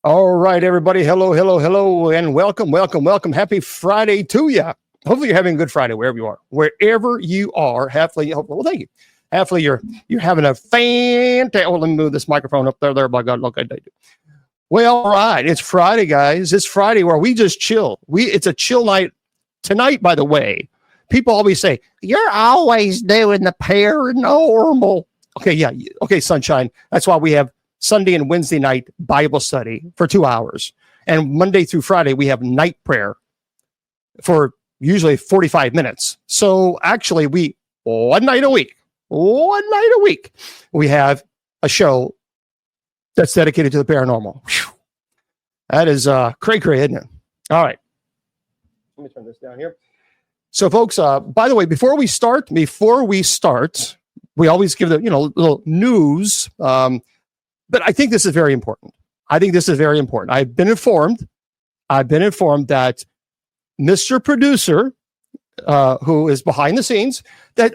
All right, everybody. Hello, hello, hello, and welcome, welcome, welcome. Happy Friday to you. Hopefully, you're having a good Friday wherever you are. Wherever you are, hopefully, well, thank you. Hopefully, you're having a fantastic. Oh, let me move this microphone up there. There, by God, look, I did. Well, all right. It's Friday, guys. It's Friday where we just chill. It's a chill night tonight. By the way, people always say you're always doing the paranormal. Okay, yeah, okay, sunshine. That's why we have Sunday and Wednesday night Bible study for 2 hours. And Monday through Friday, we have night prayer for usually 45 minutes. So actually, one night a week, we have a show that's dedicated to the paranormal. Whew. That is cray-cray, isn't it? All right. Let me turn this down here. So, folks, by the way, before we start, we always give the little news. But I think this is very important. I've been informed that Mr. Producer, who is behind the scenes, that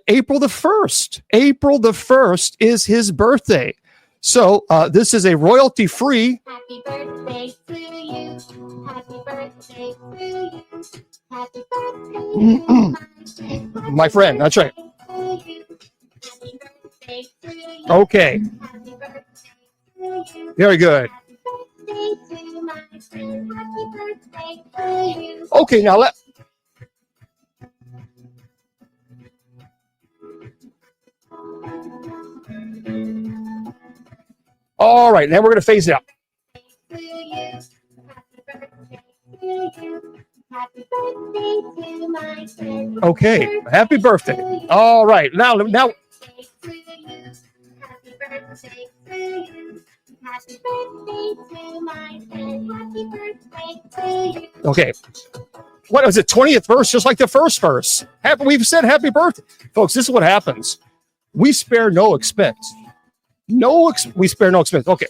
April the 1st is his birthday. So this is a royalty-free. Happy birthday to you. Happy birthday to you. Happy birthday, my friend. That's right. Okay. Very good. Okay, now all right, now we're going to phase it out. Okay, happy birthday. All right, now. Okay. What was it? 20th verse, just like the first verse. We've said happy birthday. Folks, this is what happens. We spare no expense. We spare no expense. Okay.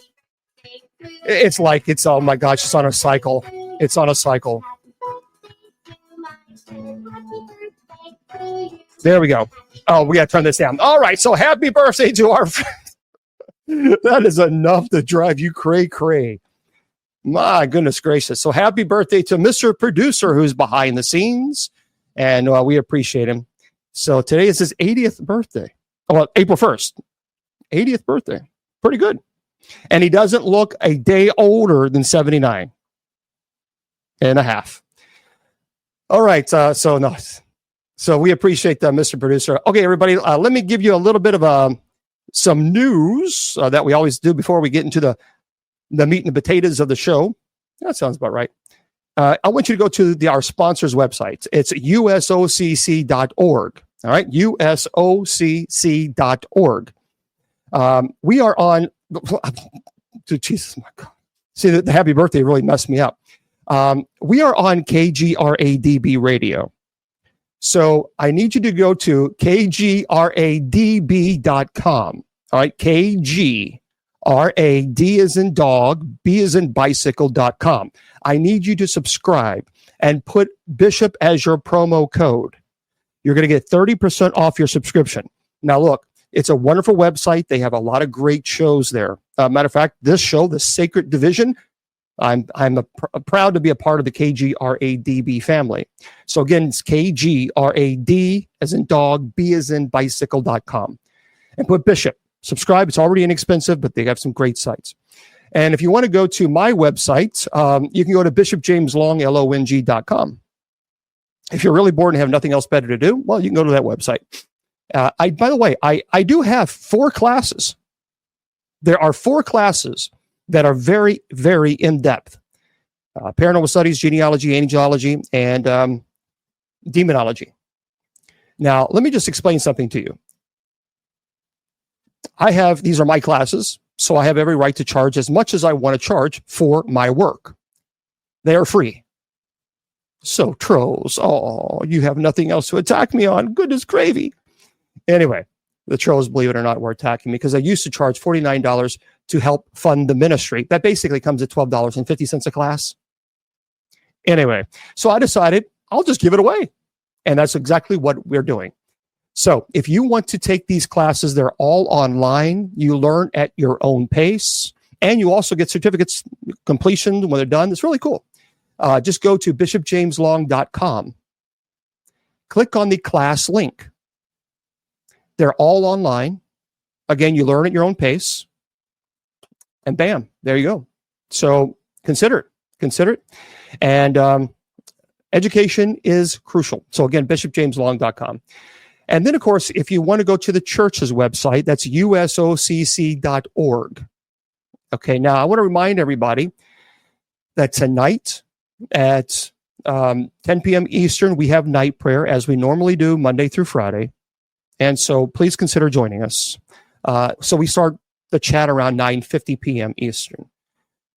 It's oh my gosh, it's on a cycle. There we go. Oh, we got to turn this down. All right. So happy birthday to our friend. That is enough to drive you cray-cray. My goodness gracious. So happy birthday to Mr. Producer, who's behind the scenes. And we appreciate him. So today is his 80th birthday. Well, April 1st. 80th birthday. Pretty good. And he doesn't look a day older than 79 and a half. All right. So we appreciate that, Mr. Producer. Okay, everybody, let me give you a little bit of some news that we always do before we get into the meat and potatoes of the show. That sounds about right. I want you to go to our sponsor's website. It's usocc.org. All right, usocc.org. We are on. Jesus, my God. See, the happy birthday really messed me up. We are on KGRADB radio. So I need you to go to kgradb.com. All right, KGRAD as in dog, B as in bicycle.com. I need you to subscribe and put Bishop as your promo code. You're going to get 30% off your subscription. Now, look, it's a wonderful website. They have a lot of great shows there. Matter of fact, this show, The Sacred Division, I'm proud to be a part of the KGRADB family. So again, it's KGRAD as in dog, B as in bicycle.com. And put Bishop. Subscribe. It's already inexpensive, but they have some great sites. And if you want to go to my website, you can go to bishopjameslong.com. If you're really bored and have nothing else better to do, well, you can go to that website. By the way, I do have 4 classes. There are 4 classes that are very, very in-depth. Paranormal studies, genealogy, angelology, and demonology. Now, let me just explain something to you. These are my classes, so I have every right to charge as much as I want to charge for my work. They are free. So, trolls, you have nothing else to attack me on. Goodness gravy. Anyway, the trolls, believe it or not, were attacking me because I used to charge $49 to help fund the ministry. That basically comes at $12.50 a class. Anyway, so I decided I'll just give it away. And that's exactly what we're doing. So if you want to take these classes, they're all online. You learn at your own pace. And you also get certificates completion when they're done. It's really cool. Just go to bishopjameslong.com. Click on the class link. They're all online. Again, you learn at your own pace. And bam, there you go. So consider it. And education is crucial. So again, bishopjameslong.com. And then, of course, if you want to go to the church's website, that's usocc.org. Okay, now I want to remind everybody that tonight at 10 p.m. Eastern, we have night prayer as we normally do Monday through Friday. And so please consider joining us. So we start the chat around 9:50 p.m. Eastern.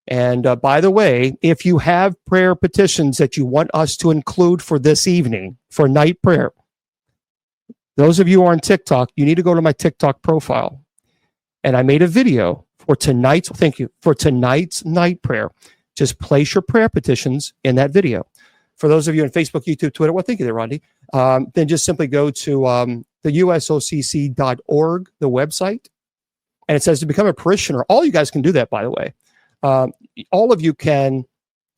And by the way, if you have prayer petitions that you want us to include for this evening, for night prayer, those of you who are on TikTok, you need to go to my TikTok profile. And I made a video for tonight's night prayer. Just place your prayer petitions in that video. For those of you on Facebook, YouTube, Twitter, well, thank you there, Rodney. Then just simply go to the usocc.org, the website. And it says to become a parishioner. All you guys can do that, by the way. All of you can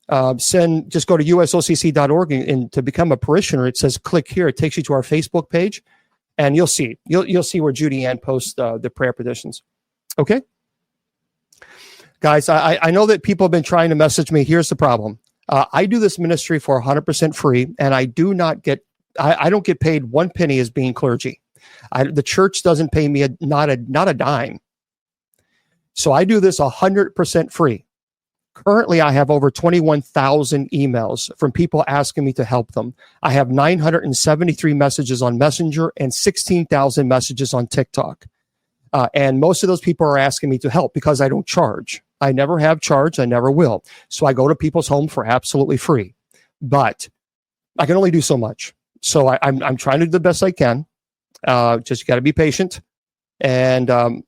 just go to usocc.org and to become a parishioner, it says click here. It takes you to our Facebook page, and you'll see where Judy Ann posts the prayer petitions. Okay? Guys, I know that people have been trying to message me. Here's the problem. I do this ministry for 100% free, and I don't get paid 1 penny as being clergy. The church doesn't pay me not a dime. So I do this 100% free. Currently, I have over 21,000 emails from people asking me to help them. I have 973 messages on Messenger and 16,000 messages on TikTok. And most of those people are asking me to help because I don't charge. I never have charged. I never will. So I go to people's home for absolutely free. But I can only do so much. So I'm trying to do the best I can. Just got to be patient. And, and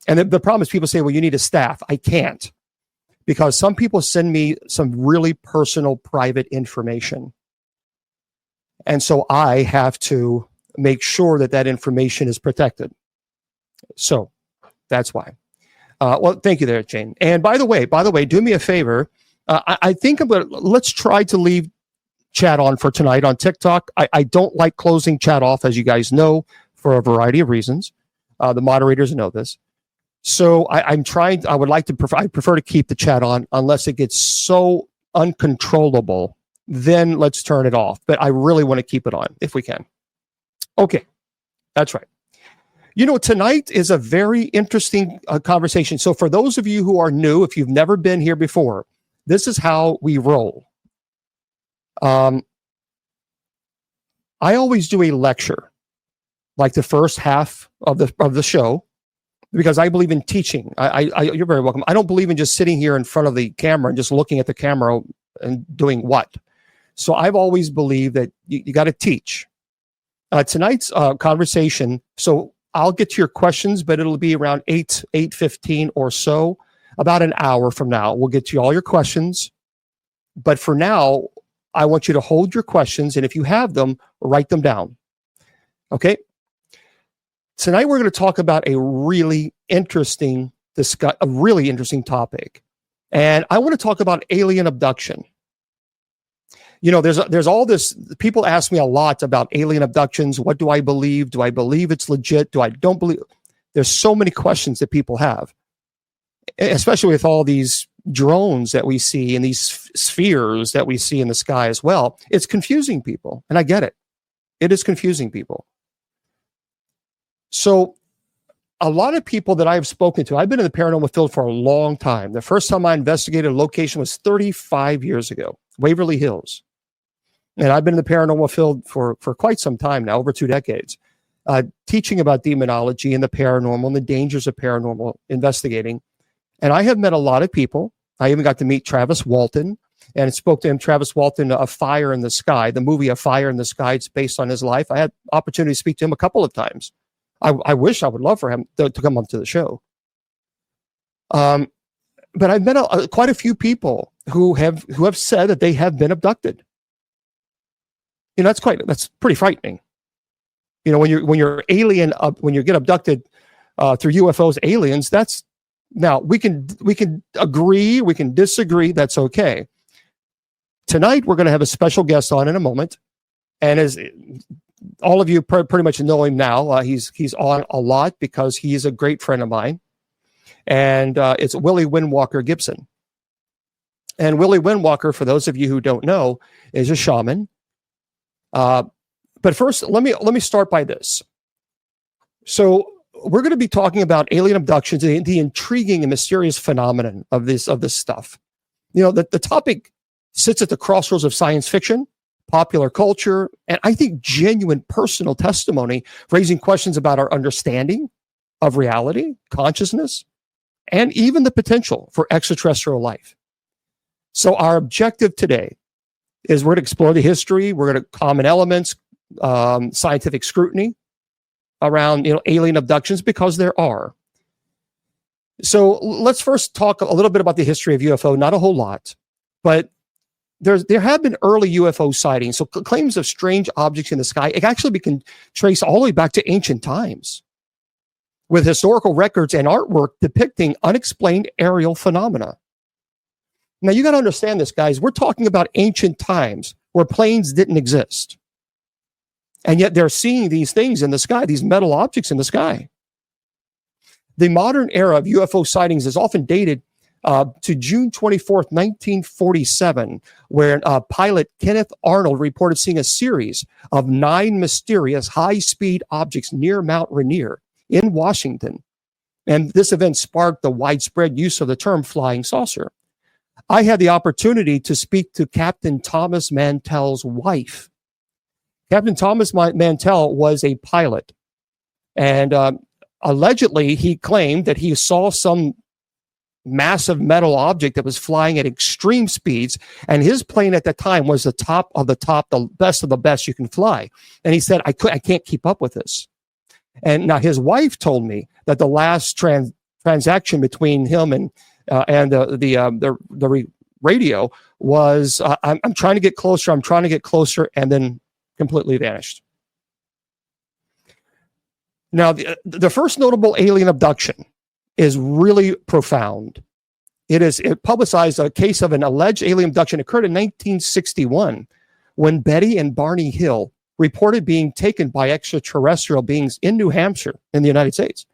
the problem is people say, well, you need a staff. I can't, because some people send me some really personal, private information. And so I have to make sure that information is protected. So that's why. Well, thank you there, Jane. And by the way, do me a favor. I think let's try to leave chat on for tonight on TikTok. I don't like closing chat off, as you guys know, for a variety of reasons. The moderators know this. So I prefer to keep the chat on unless it gets so uncontrollable, then let's turn it off. But I really want to keep it on if we can. Okay, that's right. Tonight is a very interesting conversation. So for those of you who are new, if you've never been here before, this is how we roll. I always do a lecture, like the first half of the show, because I believe in teaching. You're very welcome. I don't believe in just sitting here in front of the camera and just looking at the camera and doing what. So I've always believed that you got to teach. Tonight's conversation, so I'll get to your questions, but it'll be around 8:15 or so, about an hour from now. We'll get to all your questions. But for now, I want you to hold your questions, and if you have them, write them down. Okay? Tonight we're going to talk about a really interesting topic. And I want to talk about alien abduction. There's all this, people ask me a lot about alien abductions. What do I believe? Do I believe it's legit? Don't believe? There's so many questions that people have, especially with all these drones that we see and these spheres that we see in the sky as well. It's confusing people, and I get it. It is confusing people. So a lot of people that I've spoken to, I've been in the paranormal field for a long time. The first time I investigated a location was 35 years ago, Waverly Hills. And I've been in the paranormal field for quite some time now, over 2 decades, teaching about demonology and the paranormal and the dangers of paranormal investigating. And I have met a lot of people. I even got to meet Travis Walton and spoke to him. Travis Walton, A Fire in the Sky, the movie A Fire in the Sky. It's based on his life. I had opportunity to speak to him a couple of times. I wish I would love for him to come up to the show. But I've met quite a few people who have said that they have been abducted. That's pretty frightening. When you get abducted through UFOs, aliens, that's Now, we can agree, we can disagree, that's okay. Tonight, we're going to have a special guest on in a moment. And as all of you pretty much know him now, he's on a lot because he's a great friend of mine. And it's Willie Windwalker Gibson. And Willie Windwalker, for those of you who don't know, is a shaman. But first, let me start by this. So we're going to be talking about alien abductions, the intriguing and mysterious phenomenon of this stuff. You know, the topic sits at the crossroads of science fiction, popular culture, and I think genuine personal testimony, raising questions about our understanding of reality, consciousness, and even the potential for extraterrestrial life. So our objective today is we're going to explore the history, we're going to common elements, scientific scrutiny around alien abductions, because there are. So let's first talk a little bit about the history of UFO, not a whole lot, but there have been early UFO sightings. So claims of strange objects in the sky, it actually can trace all the way back to ancient times, with historical records and artwork depicting unexplained aerial phenomena. Now, you got to understand this, guys. We're talking about ancient times where planes didn't exist. And yet they're seeing these things in the sky, these metal objects in the sky. The modern era of UFO sightings is often dated to June 24th, 1947, where pilot Kenneth Arnold reported seeing a series of 9 mysterious high-speed objects near Mount Rainier in Washington. And this event sparked the widespread use of the term flying saucer. I had the opportunity to speak to Captain Thomas Mantell's wife. Captain Thomas Mantell was a pilot, and allegedly he claimed that he saw some massive metal object that was flying at extreme speeds, and his plane at the time was the top of the top, the best of the best you can fly. And he said, I can't keep up with this. And now his wife told me that the last transaction between him and the radio was, I'm trying to get closer, and then completely vanished. Now, the first notable alien abduction is really profound. It publicized a case of an alleged alien abduction occurred in 1961 when Betty and Barney Hill reported being taken by extraterrestrial beings in New Hampshire in the United States.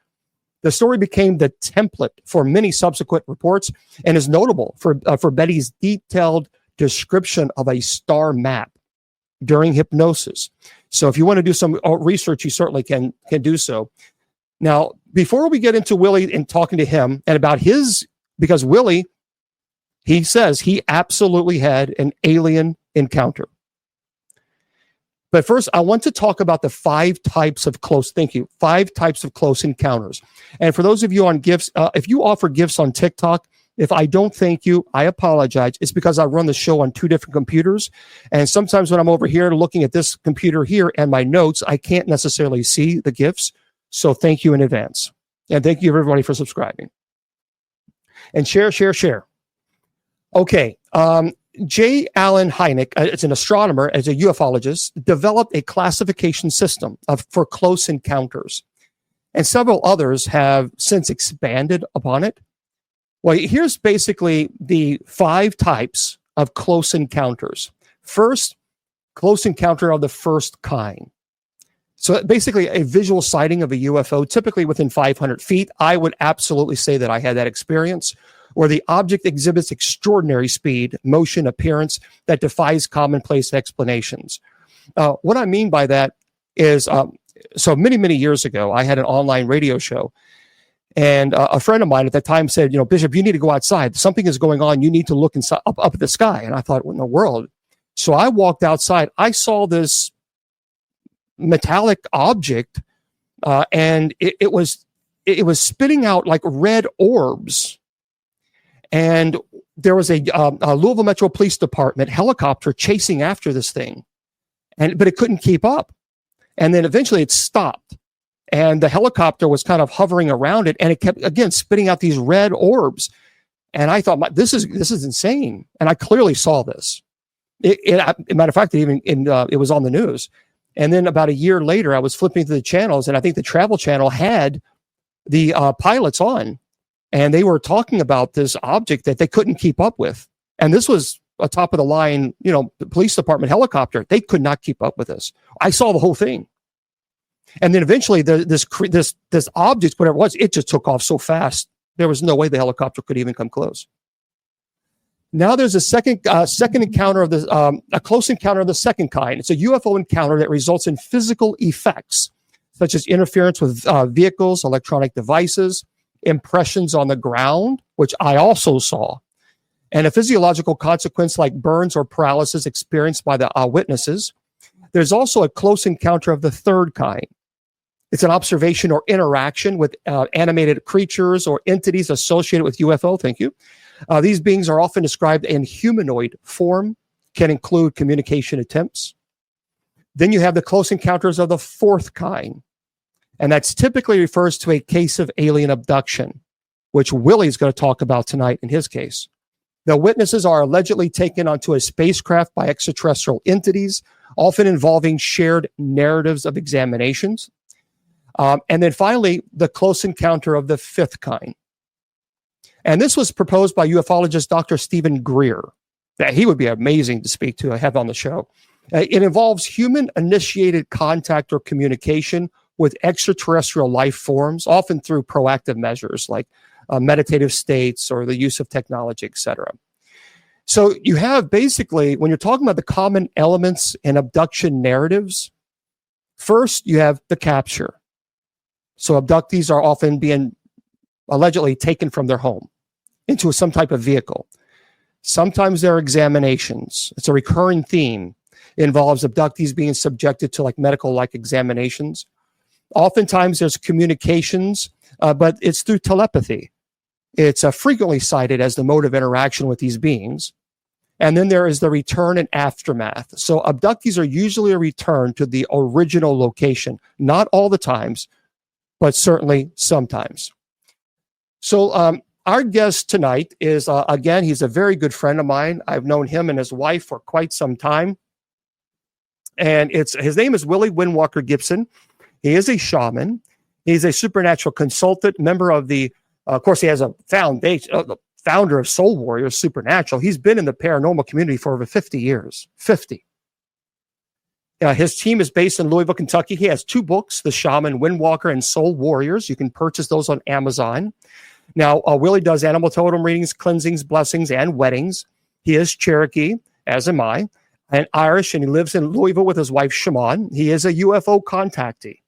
The story became the template for many subsequent reports and is notable for Betty's detailed description of a star map during hypnosis. So if you want to do some research, you certainly can do so. Now, before we get into Willie and talking to him and about because Willie, he says he absolutely had an alien encounter. But first, I want to talk about the 5 types of close encounters. And for those of you on gifts, if you offer gifts on TikTok, if I don't thank you, I apologize. It's because I run the show on 2 different computers. And sometimes when I'm over here looking at this computer here and my notes, I can't necessarily see the gifts. So thank you in advance. And thank you everybody for subscribing. And share. Okay. J. Allen Hynek, it's an astronomer, as a ufologist, developed a classification system for close encounters. And several others have since expanded upon it. Well, here's basically the 5 types of close encounters. First, close encounter of the first kind. So basically a visual sighting of a UFO, typically within 500 feet. I would absolutely say that I had that experience, where the object exhibits extraordinary speed, motion, appearance that defies commonplace explanations. What I mean by that is, so many years ago, I had an online radio show. And a friend of mine at that time said, Bishop, you need to go outside. Something is going on. You need to look inside, up at the sky. And I thought, what in the world? So I walked outside. I saw this metallic object, and it was spitting out like red orbs. And there was a Louisville Metro Police Department helicopter chasing after this thing, but it couldn't keep up. And then eventually it stopped. And the helicopter was kind of hovering around it, and it kept, again, spitting out these red orbs. And I thought, this is insane. And I clearly saw this. As a matter of fact, it was on the news. And then about a year later, I was flipping through the channels, and I think the Travel Channel had the pilots on. And they were talking about this object that they couldn't keep up with. And this was a top of the line, the police department helicopter. They could not keep up with this. I saw the whole thing. And then eventually this object, whatever it was, it just took off so fast. There was no way the helicopter could even come close. Now there's a second encounter of a close encounter of the second kind. It's a UFO encounter that results in physical effects, such as interference with vehicles, electronic devices, impressions on the ground, which I also saw, and a physiological consequence like burns or paralysis experienced by the witnesses. There's also a close encounter of the third kind. It's an observation or interaction with animated creatures or entities associated with UFO. Thank you. These beings are often described in humanoid form, can include communication attempts. Then you have the close encounters of the fourth kind. And that's typically refers to a case of alien abduction, which Willie's going to talk about tonight in his case. The witnesses are allegedly taken onto a spacecraft by extraterrestrial entities, often involving shared narratives of examinations. And then finally, the close encounter of the fifth kind. And this was proposed by ufologist Dr. Stephen Greer. That he would be amazing to speak to, have on the show. It involves human-initiated contact or communication with extraterrestrial life forms, often through proactive measures like meditative states or the use of technology, etc. So you have basically, when you're talking about the common elements in abduction narratives, first you have the capture. So abductees are often being allegedly taken from their home into some type of vehicle. Sometimes there are examinations. It's a recurring theme. It involves abductees being subjected to medical-like examinations. Oftentimes there's communications, but it's through telepathy. It's frequently cited as the mode of interaction with these beings. And then there is the return and aftermath. So abductees are usually a return to the original location. Not all the times, but certainly sometimes. So our guest tonight is, again, he's a very good friend of mine. I've known him and his wife for quite some time. And his name is Willie Windwalker Gibson. He is a shaman. He's a supernatural consultant, member of of course, he has a foundation, the founder of Soul Warriors Supernatural. He's been in the paranormal community for over 50 years. 50. His team is based in Louisville, Kentucky. He has 2 books, The Shaman Windwalker and Soul Warriors. You can purchase those on Amazon. Now, Willie does animal totem readings, cleansings, blessings, and weddings. He is Cherokee, as am I, and Irish, and he lives in Louisville with his wife, Shaman. He is a UFO contactee,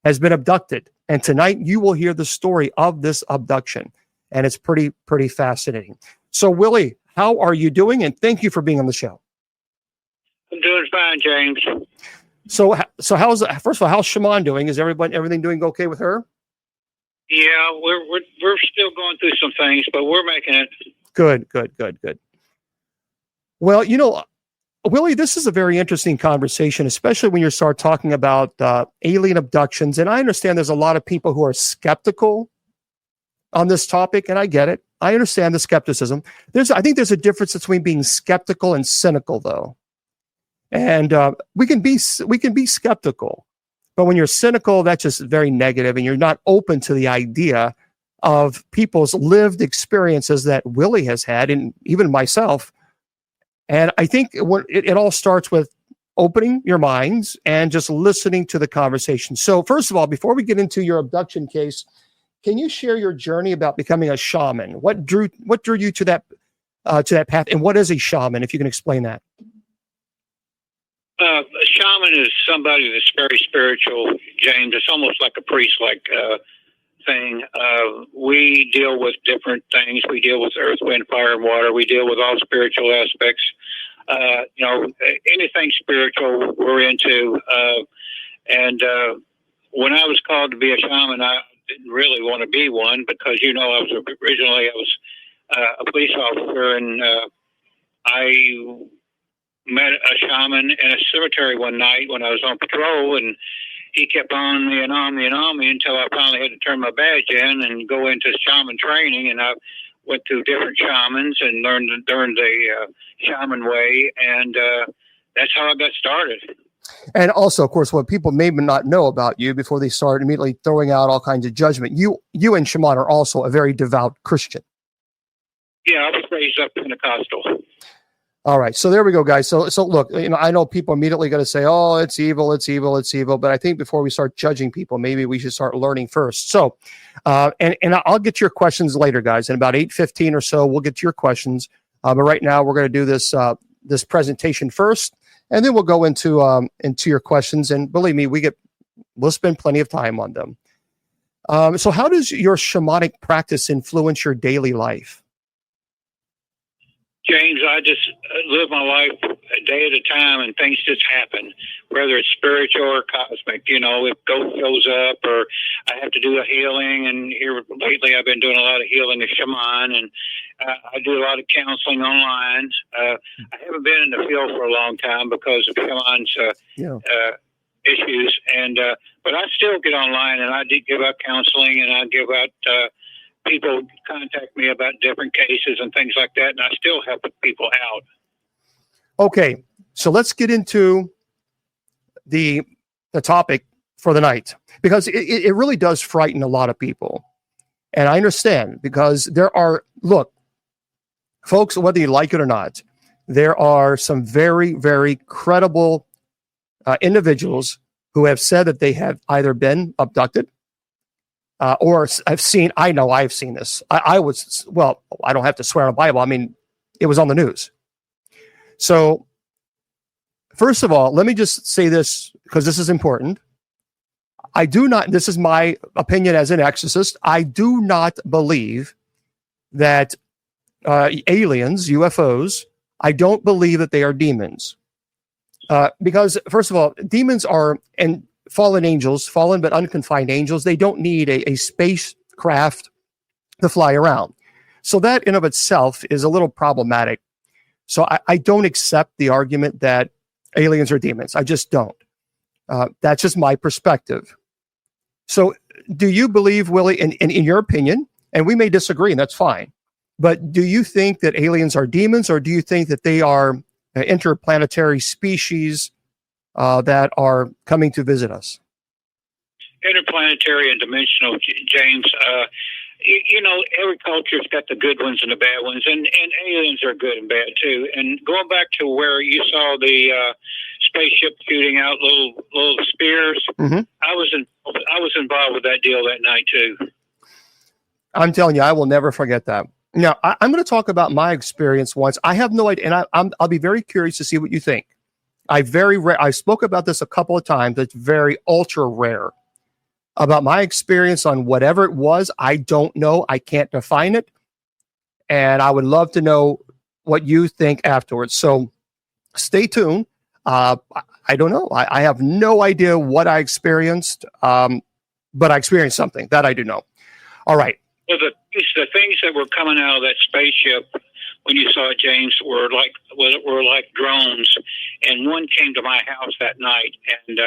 has been abducted. And tonight you will hear the story of this abduction. And it's pretty fascinating. So, Willie, how are you doing? And thank you for being on the show. I'm doing fine, James. So first of all, how's Shaman doing? Is everything doing okay with her? Yeah, we're still going through some things, but we're making it. Good. Well, Willie, this is a very interesting conversation, especially when you start talking about alien abductions. And I understand there's a lot of people who are skeptical on this topic, and I get it. I understand the skepticism. I think there's a difference between being skeptical and cynical, though. And we can be skeptical, but when you're cynical, that's just very negative, and you're not open to the idea of people's lived experiences that Willie has had, and even myself. And I think it all starts with opening your minds and just listening to the conversation. So first of all, before we get into your abduction case, can you share your journey about becoming a shaman? What drew you to that path, and what is a shaman, if you can explain that? A shaman is somebody that's very spiritual, James. It's almost like a priest-like thing. We deal with different things. We deal with earth, wind, fire, and water. We deal with all spiritual aspects. Anything spiritual we're into. And when I was called to be a shaman, I didn't really want to be one because, I was a police officer, and I met a shaman in a cemetery one night when I was on patrol, and he kept on me and on me and on me until I finally had to turn my badge in and go into shaman training. And I went through different shamans and learned the shaman way, and that's how I got started. And also, of course, what people may not know about you before they start immediately throwing out all kinds of judgment, you and Shaman are also a very devout Christian. Yeah, I was raised up Pentecostal. All right. So there we go, guys. So look, I know people immediately going to say, oh, it's evil, it's evil, it's evil. But I think before we start judging people, maybe we should start learning first. So, and I'll get to your questions later, guys. In about 8:15 or so, we'll get to your questions. But right now we're going to do this presentation first, and then we'll go into your questions. And believe me, we'll spend plenty of time on them. So how does your shamanic practice influence your daily life? James, I just live my life a day at a time, and things just happen, whether it's spiritual or cosmic. If ghost shows up, or I have to do a healing. And here lately, I've been doing a lot of healing of shaman, and I do a lot of counseling online. I haven't been in the field for a long time because of shaman's issues, but I still get online, and I do give out counseling, and I give out. People contact me about different cases and things like that, and I still help people out. Okay, so let's get into the topic for the night, because it really does frighten a lot of people. And I understand, because look, folks, whether you like it or not, there are some very, very credible individuals who have said that they have either been abducted, or I've seen this. I don't have to swear on the Bible. I mean, it was on the news. So, first of all, let me just say this, because this is important. This is my opinion as an exorcist, I do not believe that aliens, UFOs, I don't believe that they are demons. Because, first of all, demons are, and fallen angels, fallen but unconfined angels, they don't need a spacecraft to fly around. So that in of itself is a little problematic. So I don't accept the argument that aliens are demons. I just don't. That's just my perspective. So do you believe, Willie, in your opinion, and we may disagree, and that's fine, but do you think that aliens are demons, or do you think that they are interplanetary species that are coming to visit us? Interplanetary and dimensional, James. Every culture's got the good ones and the bad ones, and aliens are good and bad too. And going back to where you saw the spaceship shooting out little spears, mm-hmm. I was involved with that deal that night too. I'm telling you, I will never forget that. Now, I'm going to talk about my experience once. I have no idea, and I'll be very curious to see what you think. I spoke about this a couple of times. It's very ultra rare. About my experience on whatever it was, I don't know. I can't define it. And I would love to know what you think afterwards. So stay tuned. I don't know. I have no idea what I experienced, but I experienced something that I do know. All right. Well, the things that were coming out of that spaceship when you saw it, James, were like drones. And one came to my house that night and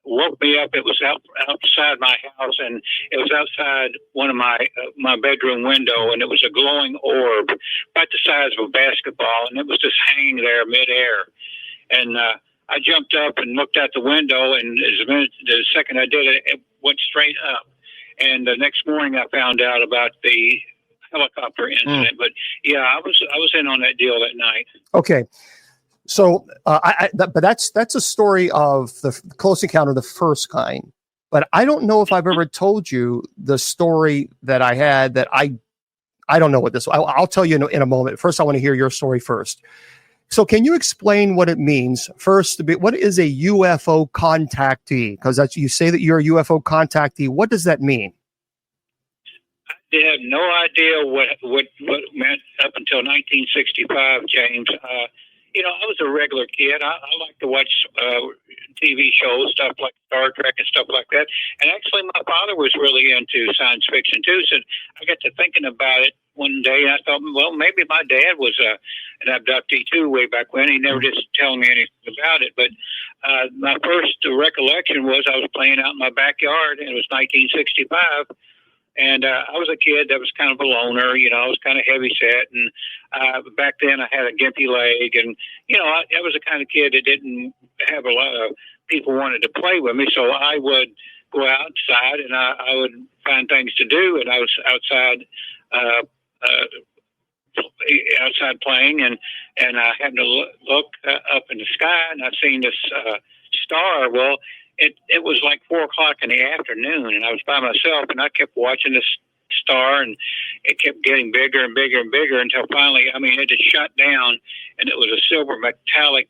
woke me up. It was outside my house, and it was outside one of my bedroom window, and it was a glowing orb about the size of a basketball, and it was just hanging there midair. And I jumped up and looked out the window, and the second I did it, it went straight up. And the next morning, I found out about the helicopter incident. But yeah, I was in on that deal that night. Okay. So, but that's a story of the close encounter of the first kind. But I don't know if I've ever told you the story that I had. That I don't know what this. I'll tell you in a moment. First, I want to hear your story first. So, can you explain what it means first? What is a UFO contactee? Because you say that you're a UFO contactee. What does that mean? I had no idea what meant up until 1965, James. I was a regular kid. I like to watch TV shows, stuff like Star Trek and stuff like that. And actually, my father was really into science fiction too. So I got to thinking about it one day, and I thought, well, maybe my dad was an abductee too way back when. He never just telling me anything about it. But my first recollection was I was playing out in my backyard, and it was 1965. And I was a kid that was kind of a loner, I was kind of heavy set. And back then I had a gimpy leg. And, I was the kind of kid that didn't have a lot of people wanted to play with me. So I would go outside and I would find things to do. And I was outside playing, and I happened to look up in the sky, and I seen this star. Well, it was like 4:00 in the afternoon, and I was by myself, and I kept watching this star, and it kept getting bigger and bigger and bigger until finally, it just shut down, and it was a silver metallic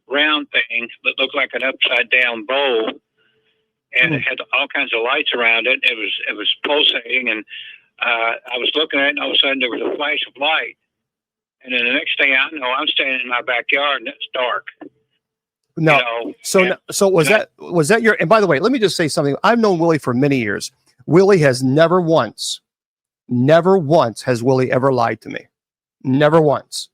round thing that looked like an upside down bowl, and it had all kinds of lights around it. It was pulsating, and I was looking at it, and all of a sudden there was a flash of light. And then the next thing I know, I'm standing in my backyard, and it's dark. No. So was that your, and by the way, let me just say something. I've known Willie for many years. Willie has never once has Willie ever lied to me. Never once.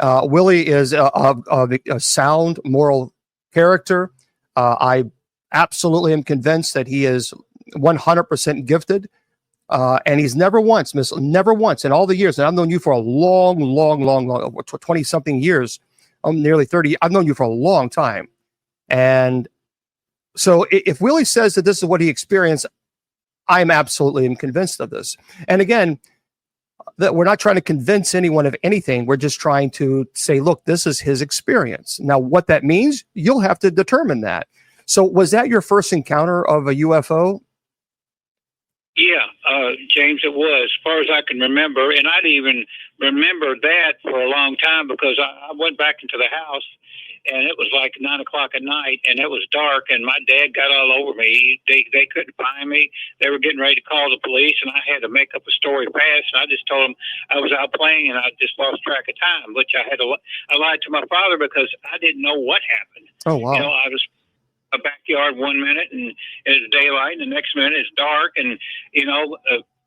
Willie is a sound moral character. I absolutely am convinced that he is 100% gifted. And he's never once in all the years, and I've known you for a long, 20 something years, nearly 30. I've known you for a long time. And so if Willie says that this is what he experienced, I'm absolutely convinced of this. And again, that we're not trying to convince anyone of anything. We're just trying to say, look, this is his experience. Now, what that means, you'll have to determine that. So was that your first encounter of a UFO? Yeah, James, it was, as far as I can remember. And I'd even remember that for a long time because I went back into the house, and it was like 9 o'clock at night, and it was dark, and my dad got all over me. They couldn't find me. They were getting ready to call the police, and I had to make up a story fast. And I just told them I was out playing, and I just lost track of time, which I lied to my father because I didn't know what happened. Oh, wow. I was a backyard 1 minute and it's daylight, and the next minute it's dark, and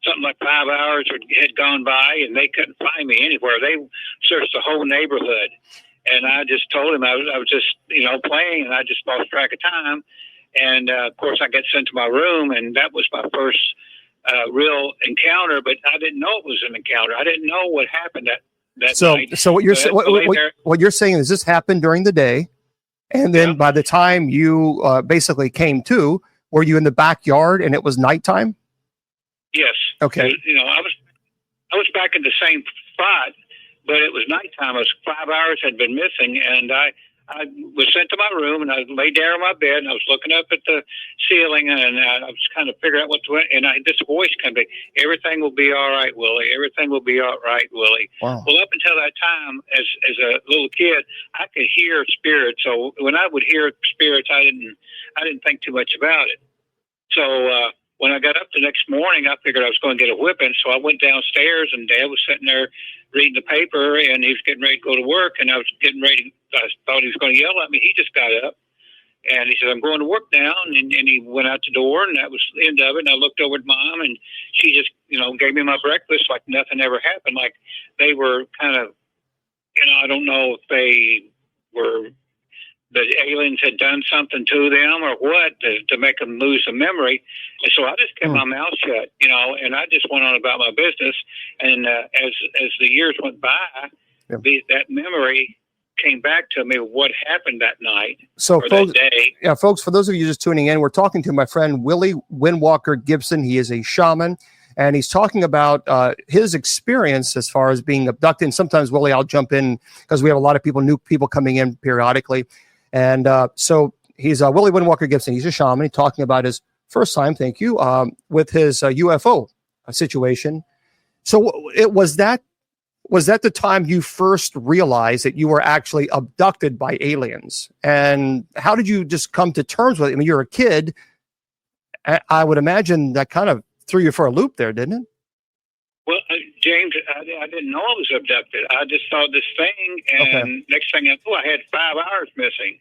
something like 5 hours had gone by, and they couldn't find me anywhere. They searched the whole neighborhood, and I just told him I was just playing, and I just lost track of time. And of course I got sent to my room, and that was my first real encounter, but I didn't know it was an encounter. I didn't know what happened that night. So what you're saying is this happened during the day, and then by the time you basically came to, were you in the backyard and it was nighttime? Yes. Okay. I was back in the same spot, but it was nighttime. It was 5 hours had been missing, and I was sent to my room, and I lay down on my bed, and I was looking up at the ceiling, and I was kind of figuring out what to do. And this voice came to me, "Everything will be all right, Willie. Everything will be all right, Willie." Wow. Well, up until that time, as a little kid, I could hear spirits. So when I would hear spirits, I didn't think too much about it. So when I got up the next morning, I figured I was going to get a whipping. So I went downstairs, and Dad was sitting there reading the paper, and he was getting ready to go to work, and I thought he was going to yell at me. He just got up, and he said, "I'm going to work now," and he went out the door, and that was the end of it. And I looked over at Mom, and she just, gave me my breakfast like nothing ever happened. Like they were kind of, I don't know if the aliens had done something to them or what to make them lose a memory. And so I just kept my mouth shut, and I just went on about my business. And as the years went by, that memory came back to me what happened that night. So folks, that day. Folks, for those of you just tuning in, we're talking to my friend Willie Windwalker Gibson. He is a shaman, and he's talking about his experience as far as being abducted. And sometimes, Willie, I'll jump in because we have a lot of new people coming in periodically. And so he's Willie Windwalker Gibson. He's a shaman. He's talking about his first time, thank you, with his UFO situation. So was that the time you first realized that you were actually abducted by aliens? And how did you just come to terms with it? I mean, you're a kid. I would imagine that kind of threw you for a loop there, didn't it? Well, James, I didn't know I was abducted. I just saw this thing, and next thing I knew, I had 5 hours missing,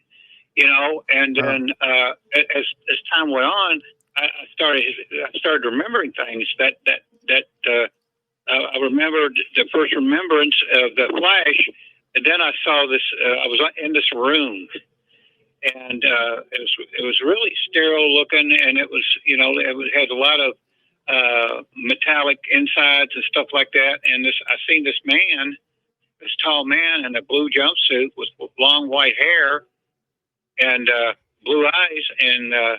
and then as time went on, I started remembering things that I remembered the first remembrance of the flash, and then I saw this. I was in this room, and it was really sterile looking, and it was it had a lot of metallic insides and stuff like that. And I seen this man, this tall man in a blue jumpsuit with long white hair and blue eyes. And, I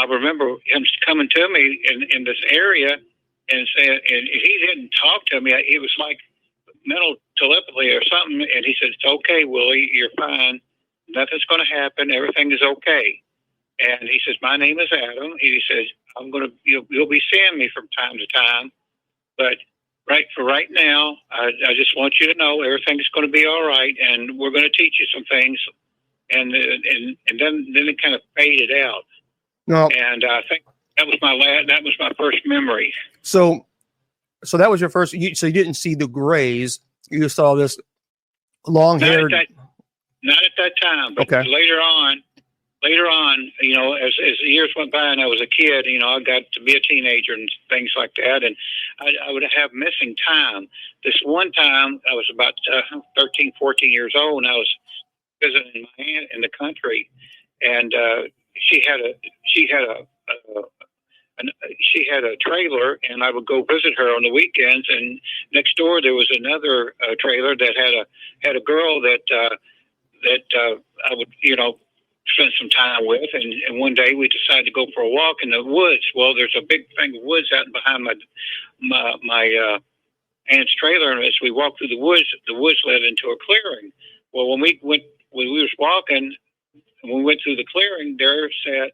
remember him coming to me in this area and saying, and he didn't talk to me. It was like mental telepathy or something. And he said, "It's okay, Willie, you're fine. Nothing's going to happen. Everything is okay." And he says, "My name is Adam." He says, you'll be seeing me from time to time, but right now, I just want you to know everything's going to be all right, and we're going to teach you some things. And then it kind of faded out. No. And I think that was my first memory. So that was your first. So you didn't see the grays. You saw this long-haired. Not at that time, but okay. Later on, as the years went by and I was a kid, I got to be a teenager and things like that. And I would have missing time. This one time I was about 13, 14 years old, and I was visiting my aunt in the country, and she had a trailer, and I would go visit her on the weekends. And next door there was another trailer that had a girl that I would spend some time with. And one day we decided to go for a walk in the woods. Well, there's a big thing of woods out behind my aunt's trailer, and as we walked through the woods led into a clearing. Well, when we was walking, and we went through the clearing, there sat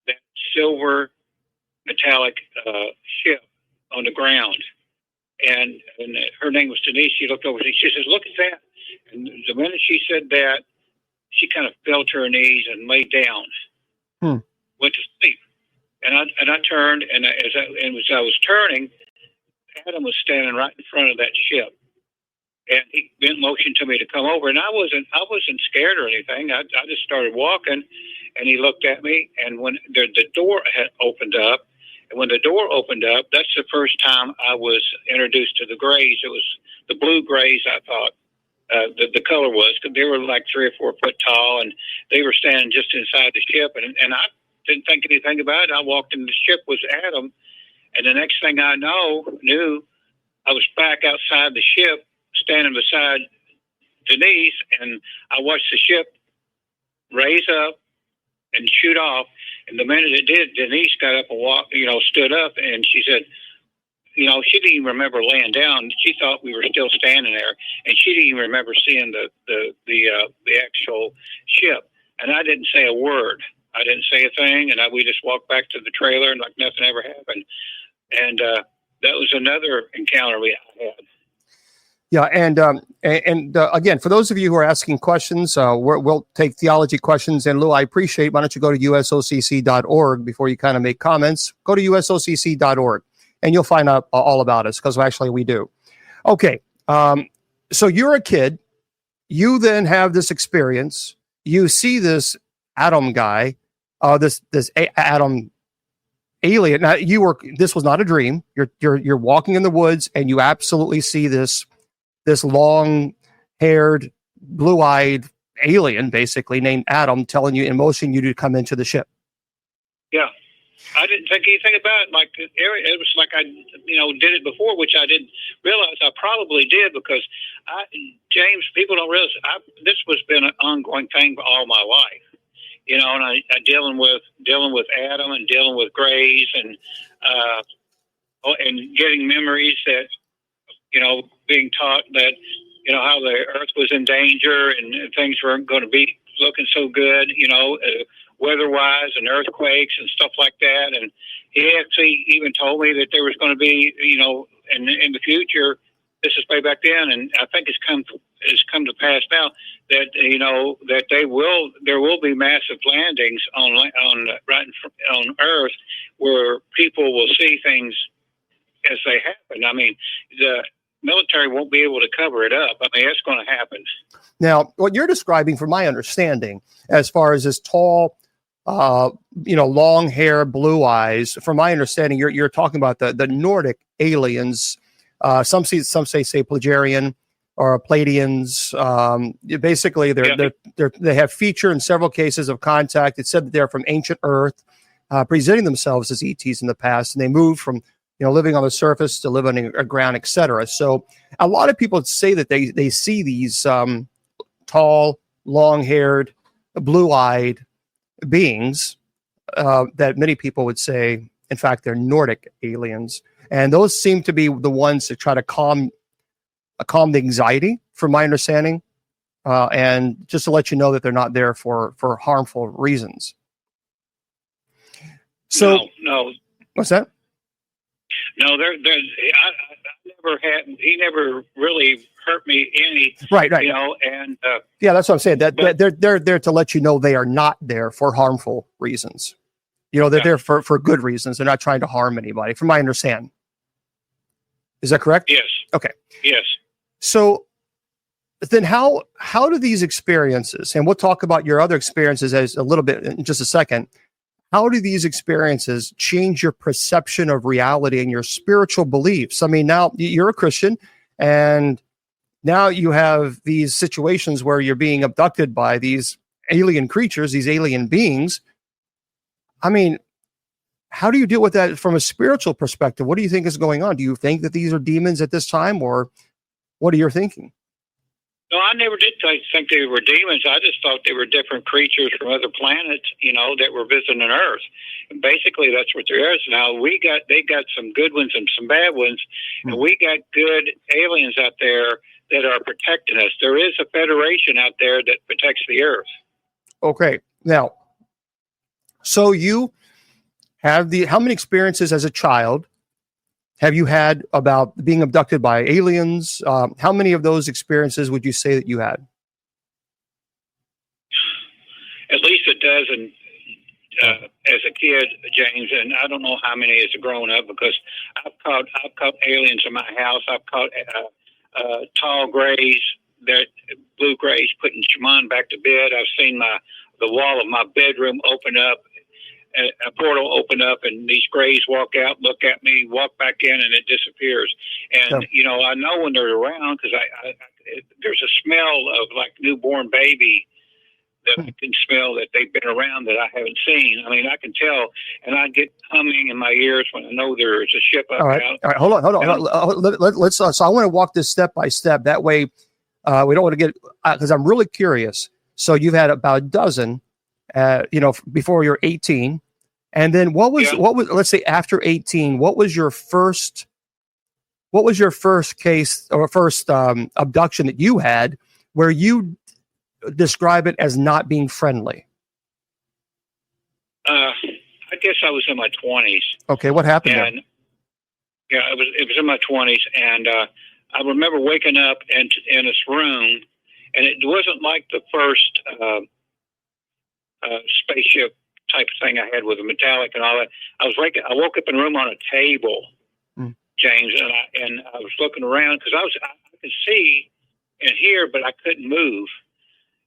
that silver metallic ship on the ground, and her name was Denise. She looked over and she says, "Look at that." And the minute she said that, she kind of fell to her knees and laid down, went to sleep. And I turned, and as I was turning, Adam was standing right in front of that ship, and he bent motion to me to come over. And I wasn't scared or anything. I just started walking, and he looked at me. And when the door had opened up, that's the first time I was introduced to the grays. It was the blue grays, I thought. The color was, because they were like 3 or 4 foot tall, and they were standing just inside the ship. And I didn't think anything about it. I walked in, the ship was Adam, and the next thing I knew, I was back outside the ship, standing beside Denise, and I watched the ship raise up and shoot off. And the minute it did, Denise got up and stood up, and she said, she didn't even remember laying down. She thought we were still standing there, and she didn't even remember seeing the actual ship. And I didn't say a word. I didn't say a thing, and we just walked back to the trailer, and like nothing ever happened. And that was another encounter we had. Yeah, and again, for those of you who are asking questions, we'll take theology questions. And Lou, I appreciate. Why don't you go to usocc.org before you kind of make comments? Go to usocc.org. And you'll find out all about us, because actually we do. Okay, so you're a kid. You then have this experience. You see this Adam guy, this Adam alien. Now this was not a dream. You're walking in the woods, and you absolutely see this long-haired, blue-eyed alien, basically named Adam, telling you in motion you to come into the ship. Yeah. I didn't think anything about it. Like it was like I, did it before, which I didn't realize I probably did, because James, people don't realize this was been an ongoing thing for all my life, and I dealing with Adam and dealing with grays and getting memories that, being taught that, how the earth was in danger and things weren't going to be looking so good, weather-wise and earthquakes and stuff like that. And he actually even told me that there was going to be, in the future, this is way back then, and I think it's come to pass now, that, that there will be massive landings on Earth where people will see things as they happen. I mean, the military won't be able to cover it up. I mean, it's going to happen. Now, what you're describing, from my understanding, as far as this tall, long hair, blue eyes, from my understanding, you're talking about the Nordic aliens. Some say Plagarian or Pleiadians. Basically, they have feature in several cases of contact. It said that they're from ancient Earth. presenting themselves as ETs in the past, and they moved from living on the surface to living underground, etc. So a lot of people say that they see these tall, long-haired, blue-eyed beings that many people would say, in fact, they're Nordic aliens, and those seem to be the ones that try to calm the anxiety, from my understanding, and just to let you know that they're not there for harmful reasons. So, no. What's that? No, he never really hurt me any. Right. And yeah, that's what I'm saying. They're there to let you know they are not there for harmful reasons. They're there for good reasons. They're not trying to harm anybody, from my understanding. Is that correct? Yes. Okay. Yes. So then how do these experiences, and we'll talk about your other experiences as a little bit in just a second, how do these experiences change your perception of reality and your spiritual beliefs? I mean, now you're a Christian, and now you have these situations where you're being abducted by these alien creatures, these alien beings. I mean, how do you deal with that from a spiritual perspective? What do you think is going on? Do you think that these are demons at this time, or what are you thinking? No, I never did think they were demons. I just thought they were different creatures from other planets, that were visiting Earth. And basically, that's what there is. Now, they got some good ones and some bad ones, and we got good aliens out there that are protecting us. There is a federation out there that protects the Earth. Okay. Now, so you have how many experiences as a child have you had about being abducted by aliens? How many of those experiences would you say that you had? At least a dozen as a kid, James, and I don't know how many as a grown up, because I've caught aliens in my house. I've caught tall grays, blue grays, putting Shaman back to bed. I've seen the wall of my bedroom open up, a portal open up, and these grays walk out, look at me, walk back in, and it disappears. And I know when they're around, because there's a smell of like newborn baby that I can smell that they've been around that I haven't seen. I mean, I can tell, and I get humming in my ears when I know there's a ship up. All right, hold on. Let's. So I want to walk this step by step. That way, we don't want to get, because I'm really curious. So you've had about a dozen, before you're 18. And then what was, let's say after 18, what was your first case or first abduction that you had where you describe it as not being friendly? I guess I was in my 20s. Okay. What happened there? Yeah, it was in my 20s. And I remember waking up in this room, and it wasn't like the first spaceship type of thing I had with a metallic and all that. I woke up in a room on a table, James, and I was looking around because I could see and hear, but I couldn't move.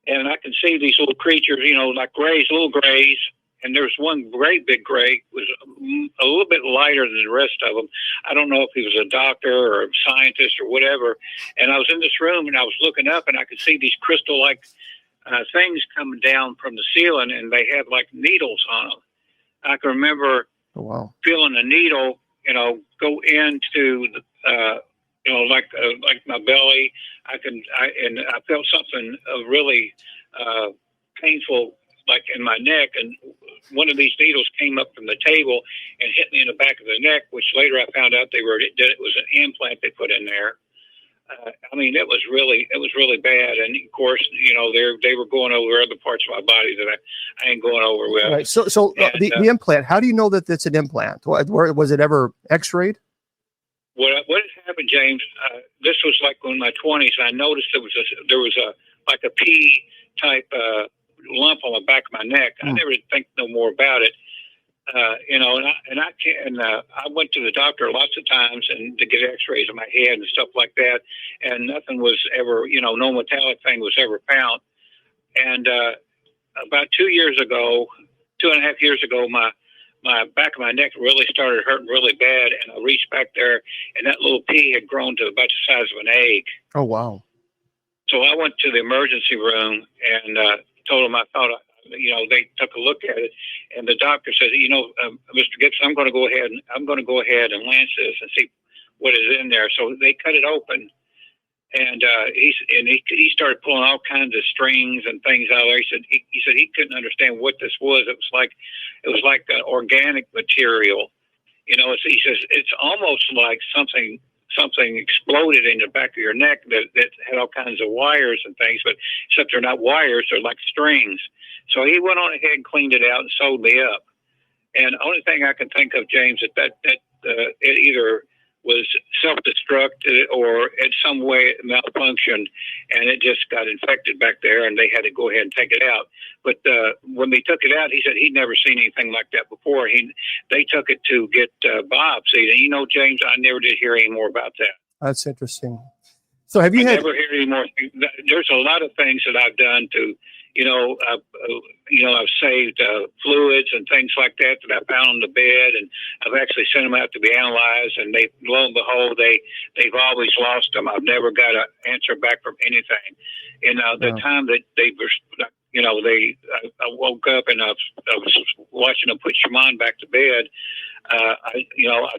And I could see these little creatures, like grays, little grays. And there was one great big gray, was a little bit lighter than the rest of them. I don't know if he was a doctor or a scientist or whatever. And I was in this room, and I was looking up, and I could see these crystal-like things coming down from the ceiling, and they had like needles on them. I can remember feeling a needle, go into like my belly. I felt something really painful, like in my neck, and one of these needles came up from the table and hit me in the back of the neck, which later I found out it was an implant they put in there. I mean, it was really bad, and of course, they were going over other parts of my body that I ain't going over with. Right. So the implant. How do you know that it's an implant? Was it ever X-rayed? What had happened, James? This was like in my 20s. I noticed there was a pea type lump on the back of my neck. I never did think no more about it. I went to the doctor lots of times and to get X-rays of my head and stuff like that, and nothing was ever, no metallic thing was ever found. And about 2.5 years ago, my back of my neck really started hurting really bad, and I reached back there, and that little pea had grown to about the size of an egg. Oh wow! So I went to the emergency room and told them I thought they took a look at it, and the doctor said, Mr. Gibson, I'm going to go ahead and lance this and see what is in there. So they cut it open, and he started pulling all kinds of strings and things out of there. He said he couldn't understand what this was. It was like organic material. He says it's almost like something exploded in the back of your neck that had all kinds of wires and things, but except they're not wires, they're like strings. So he went on ahead and cleaned it out and sewed me up. And the only thing I can think of, James, that it either was self-destructed or in some way malfunctioned, and it just got infected back there, and they had to go ahead and take it out. But when they took it out, he said he'd never seen anything like that before. They took it to get biopsied, and James, I never did hear any more about that. That's interesting. So have you never heard any more? There's a lot of things that I've done to, I've saved fluids and things like that I found on the bed, and I've actually sent them out to be analyzed, and lo and behold, they've always lost them. I've never got an answer back from anything. And the time that they were, I woke up and I was watching them put Shaman back to bed. I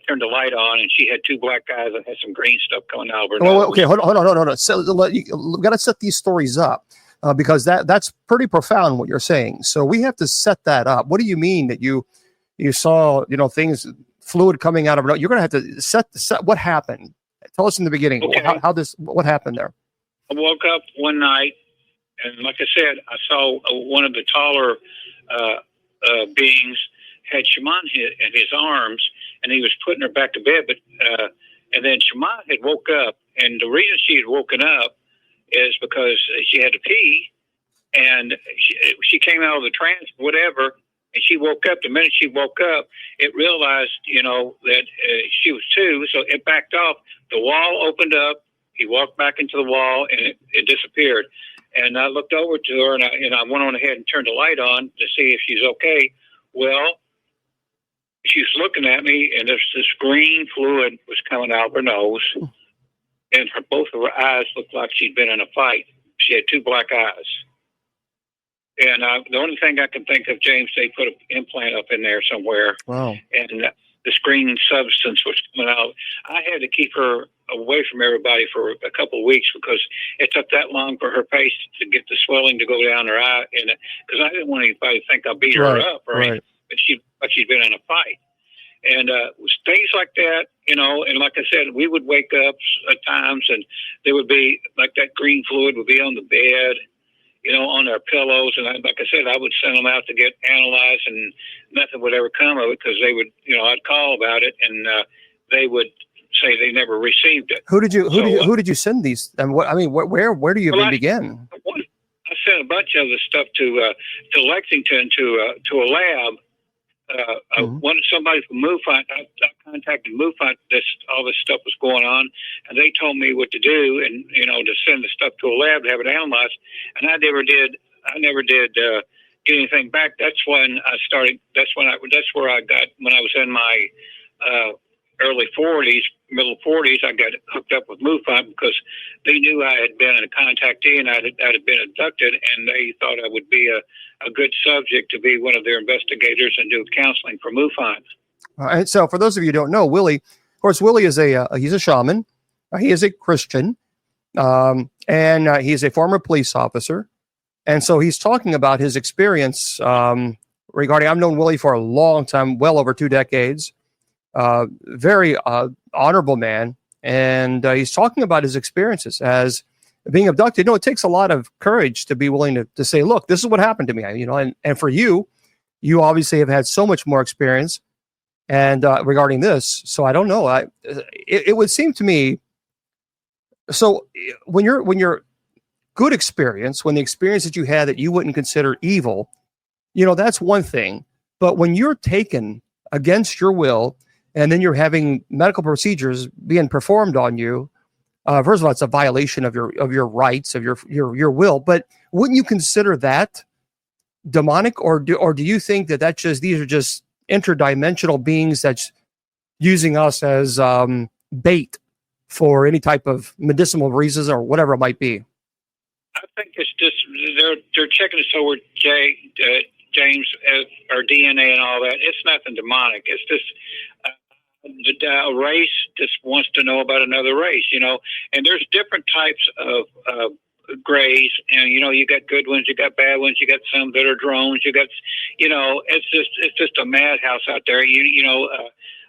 turned the light on, and she had two black eyes and had some green stuff coming out of her nose. Okay, hold on. So you got to set these stories up. Because that's pretty profound what you're saying. So we have to set that up. What do you mean that you saw things, fluid coming out of it? You're going to have to set what happened. Tell us in the beginning what happened there. I woke up one night, and like I said, I saw one of the taller beings had Shaman in his arms, and he was putting her back to bed. But and then Shaman had woke up, and the reason she had woken up is because she had to pee, and she came out of the trance, whatever, and she woke up. The minute she woke up, it realized, that she was too, so it backed off. The wall opened up. He walked back into the wall, and it disappeared. And I looked over to her, and I went on ahead and turned the light on to see if she's okay. Well, she's looking at me, and this green fluid was coming out of her nose. And both of her eyes looked like she'd been in a fight. She had two black eyes. And the only thing I can think of, James, they put an implant up in there somewhere. Wow. And this green substance was coming out. I had to keep her away from everybody for a couple of weeks because it took that long for her face to get the swelling to go down her eye. And because I didn't want anybody to think I beat her up or anything, but she'd been in a fight. And things like that, and like I said, we would wake up at times, and there would be, like, that green fluid would be on the bed, on our pillows. And like I said, I would send them out to get analyzed, and nothing would ever come of it because they would, I'd call about it, and they would say they never received it. Who did you send these? And where do you even begin? I sent a bunch of the stuff to Lexington to a lab. Somebody from MUFON, I contacted MUFON. All this stuff was going on, and they told me what to do, and to send the stuff to a lab to have it analyzed. And I never did get anything back. That's when I started. That's where I got when I was in my early 40s, middle 40s. I got hooked up with MUFON because they knew I had been a contactee and I had been abducted, and they thought I would be a good subject to be one of their investigators and do counseling for MUFON. And so, for those of you who don't know, Willie, of course, Willie is he's a shaman. He is a Christian, and he's a former police officer. And so he's talking about his experience regarding. I've known Willie for a long time, well over 2 decades. Very honorable man, and he's talking about his experiences as being abducted. It takes a lot of courage to be willing to say, look, this is what happened to me. And for you obviously have had so much more experience and regarding this. So I don't know. It would seem to me. So when you're good experience, when the experience that you had that you wouldn't consider evil, that's one thing. But when you're taken against your will, and then you're having medical procedures being performed on you, first of all, it's a violation of your rights, of your will. But wouldn't you consider that demonic, or do you think these are just interdimensional beings that's using us as bait for any type of medicinal reasons or whatever it might be? I think it's just they're checking us over, James, our DNA and all that. It's nothing demonic. It's just a race just wants to know about another race, And there's different types of grays, and you got good ones, you got bad ones, you got some that are drones, you got, it's just a madhouse out there.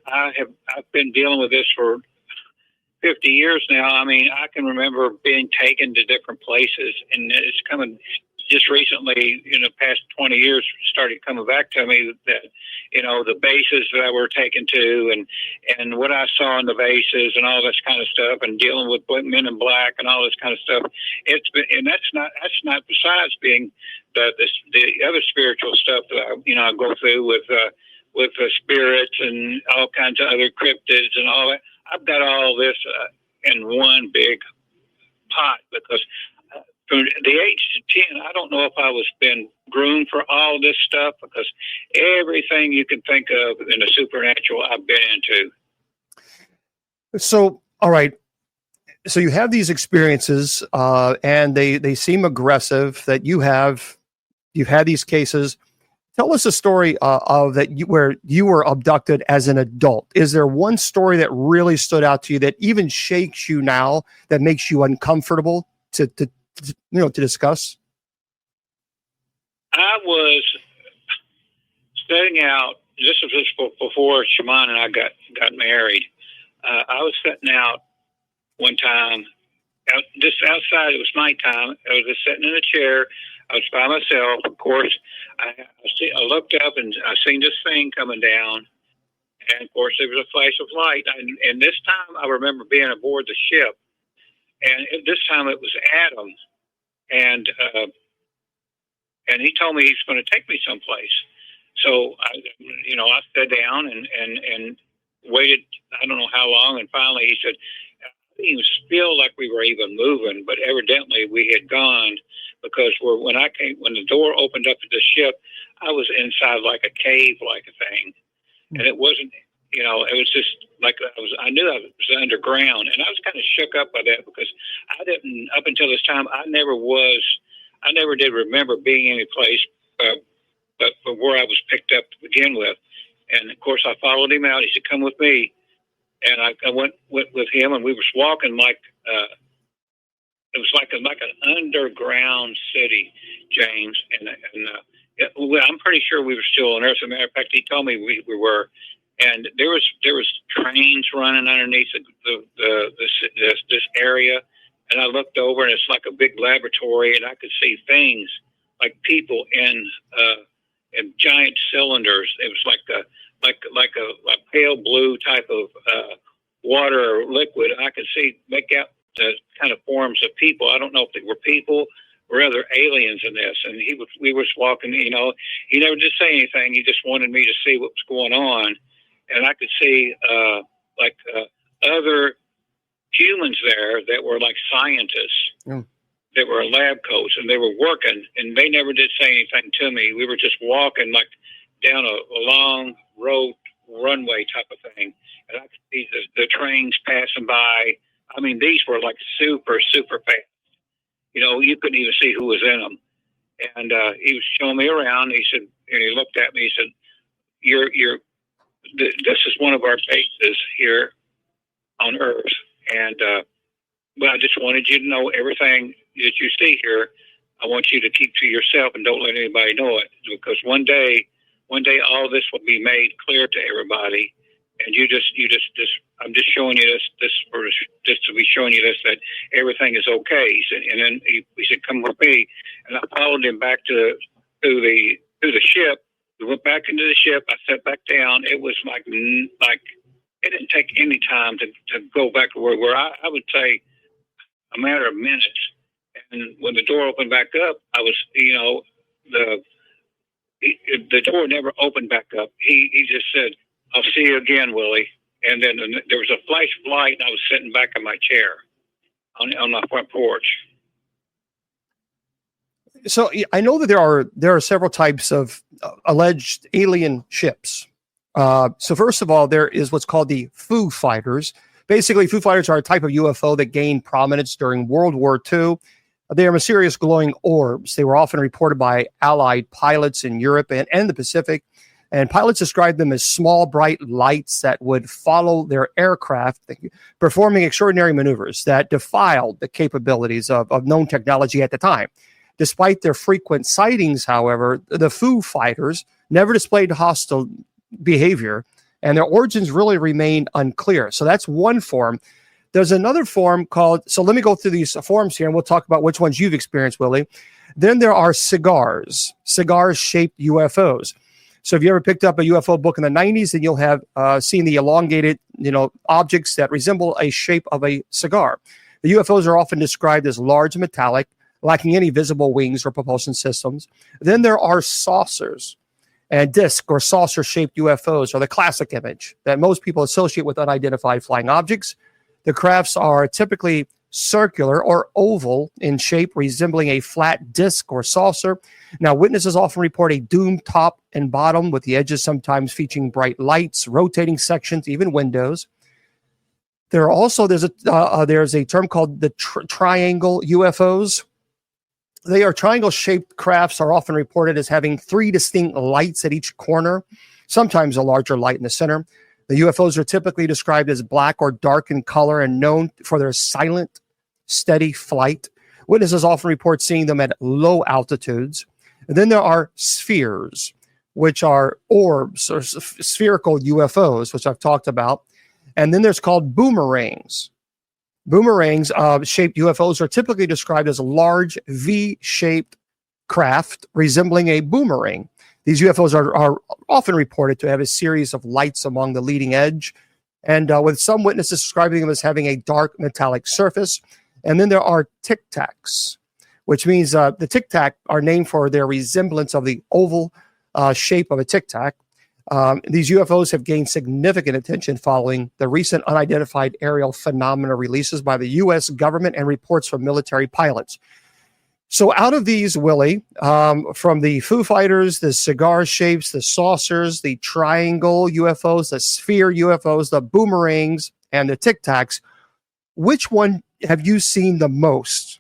I've been dealing with this for 50 years now. I mean, I can remember being taken to different places, and it's coming just recently, in the past 20 years, started coming back to me that, the bases that I were taken to and what I saw in the bases and all this kind of stuff, and dealing with men in black and all this kind of stuff. It's been, and that's not besides being the other spiritual stuff that I go through with the spirits and all kinds of other cryptids and all that. I've got all this in one big pot because from the age of 10, I don't know if I was been groomed for all this stuff, because everything you can think of in the supernatural I've been into. So, all right. So you have these experiences, and they seem aggressive. That you've had these cases. Tell us a story of that where you were abducted as an adult. Is there one story that really stood out to you that even shakes you now, that makes you uncomfortable to discuss? I was setting out. This was just before Shaman and I got married. I was setting out one time, just outside. It was nighttime. I was just sitting in a chair. I was by myself. Of course, I looked up and I seen this thing coming down. And of course, there was a flash of light. And this time, I remember being aboard the ship. And this time, it was Adam. And he told me he's going to take me someplace. So I sat down and waited. I don't know how long. And finally, he said, "I didn't even feel like we were even moving, but evidently we had gone, because when the door opened up at the ship, I was inside like a cave, like a thing, and it wasn't." It was just like I knew I was underground, and I was kind of shook up by that, because I didn't, up until this time, I never did remember being any place but where I was picked up to begin with. And of course, I followed him out. He said, "Come with me," and I went with him, and we was walking like it was like an underground city, James, and I'm pretty sure we were still on Earth. As a matter of fact, he told me we were. And there was trains running underneath this area, and I looked over, and it's like a big laboratory, and I could see things like people in giant cylinders. It was like a pale blue type of water or liquid. I could make out the kind of forms of people. I don't know if they were people or other aliens in this. And we was walking. He never did say anything. He just wanted me to see what was going on. And I could see other humans there that were like scientists that were in lab coats, and they were working, and they never did say anything to me. We were just walking like down a long road runway type of thing, and I could see the trains passing by. I mean, these were like super, super fast. You couldn't even see who was in them. And he was showing me around. He said, and he looked at me. He said, this is one of our bases here on Earth, and but I just wanted you to know everything that you see here. I want you to keep to yourself and don't let anybody know it, because one day all this will be made clear to everybody. And I'm just showing you this just to be showing you this, that everything is okay. He said, and then he said, "Come with me," and I followed him back to the ship. We went back into the ship. I sat back down. It was like it didn't take any time to go back to where we were. I would say a matter of minutes. And when the door opened back up, I was, the door never opened back up. He just said, "I'll see you again, Willie." And then there was a flash of light, and I was sitting back in my chair on my front porch. So I know that there are several types of alleged alien ships. So first of all, there is what's called the Foo Fighters. Basically, Foo Fighters are a type of UFO that gained prominence during World War II. They are mysterious glowing orbs. They were often reported by Allied pilots in Europe and the Pacific. And pilots described them as small, bright lights that would follow their aircraft, performing extraordinary maneuvers that defied the capabilities of known technology at the time. Despite their frequent sightings, however, the Foo Fighters never displayed hostile behavior, and their origins really remain unclear. So that's one form. There's another form called, so let me go through these forms here, and we'll talk about which ones you've experienced, Willie. Then there are cigars-shaped UFOs. So if you ever picked up a UFO book in the 90s, then you'll have seen the elongated, objects that resemble a shape of a cigar. The UFOs are often described as large and metallic, lacking any visible wings or propulsion systems. Then there are saucers, and disc or saucer-shaped UFOs are the classic image that most people associate with unidentified flying objects. The crafts are typically circular or oval in shape, resembling a flat disc or saucer. Now, witnesses often report a doomed top and bottom, with the edges sometimes featuring bright lights, rotating sections, even windows. There's a term called the triangle UFOs. They are triangle-shaped crafts, are often reported as having 3 distinct lights at each corner, sometimes a larger light in the center. The UFOs are typically described as black or dark in color and known for their silent, steady flight. Witnesses often report seeing them at low altitudes. And then there are spheres, which are orbs or spherical UFOs, which I've talked about. And then there's called boomerangs. Boomerangs-shaped UFOs are typically described as large V-shaped craft resembling a boomerang. These UFOs are often reported to have a series of lights along the leading edge, and with some witnesses describing them as having a dark metallic surface. And then there are Tic Tacs, which means the Tic Tac are named for their resemblance of the oval shape of a Tic Tac. These UFOs have gained significant attention following the recent unidentified aerial phenomena releases by the U.S. government and reports from military pilots. So out of these, Willie, from the Foo Fighters, the cigar shapes, the saucers, the triangle UFOs, the sphere UFOs, the boomerangs, and the Tic Tacs, which one have you seen the most?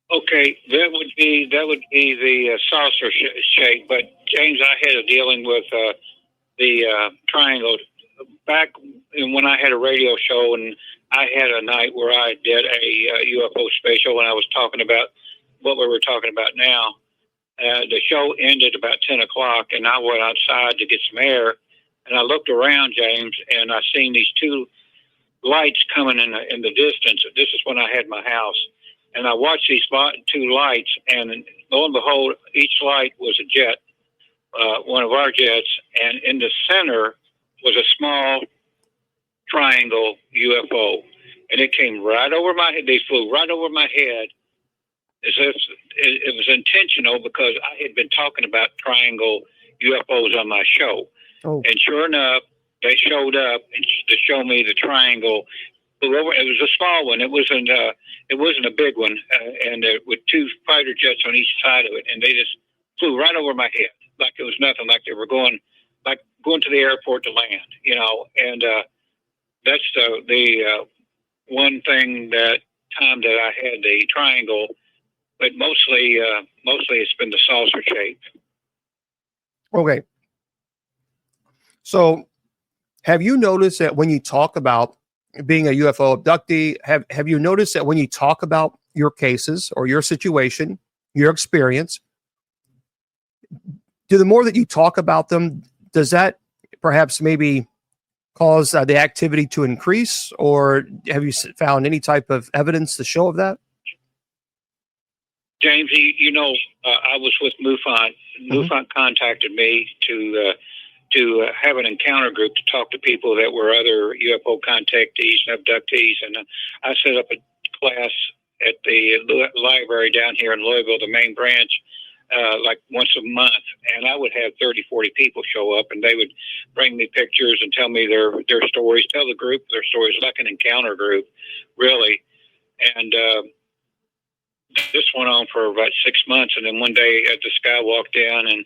Okay, that would be the saucer shape. But James, I had a dealing with the triangle back when I had a radio show, and I had a night where I did a UFO special when I was talking about what we were talking about now. The show ended about 10 o'clock, and I went outside to get some air, and I looked around, James, and I seen these 2 lights coming in the distance. This is when I had my house. And I watched these 2 lights, and lo and behold, each light was a jet, one of our jets, and in the center was a small triangle UFO, and it came right over my head. They flew right over my head, as if it was intentional, because I had been talking about triangle UFOs on my show. Oh. And sure enough, they showed up and to show me the triangle. It was a small one. It wasn't a big one, and with 2 fighter jets on each side of it, and they just flew right over my head like it was nothing, like they were going to the airport to land, And that's the one thing that time that I had the triangle, but mostly it's been the saucer shape. Okay. So, have you noticed that when you talk about being a UFO abductee, have you noticed that when you talk about your cases or your situation, your experience, the more that you talk about them, does that perhaps maybe cause the activity to increase, or have you found any type of evidence to show of that? James, I was with MUFON. MUFON contacted me to have an encounter group to talk to people that were other UFO contactees and abductees. And I set up a class at the library down here in Louisville, the main branch, like once a month. And I would have 30, 40 people show up, and they would bring me pictures and tell me their stories, tell the group their stories, like an encounter group, really. And this went on for about 6 months. And then one day this guy walked down, and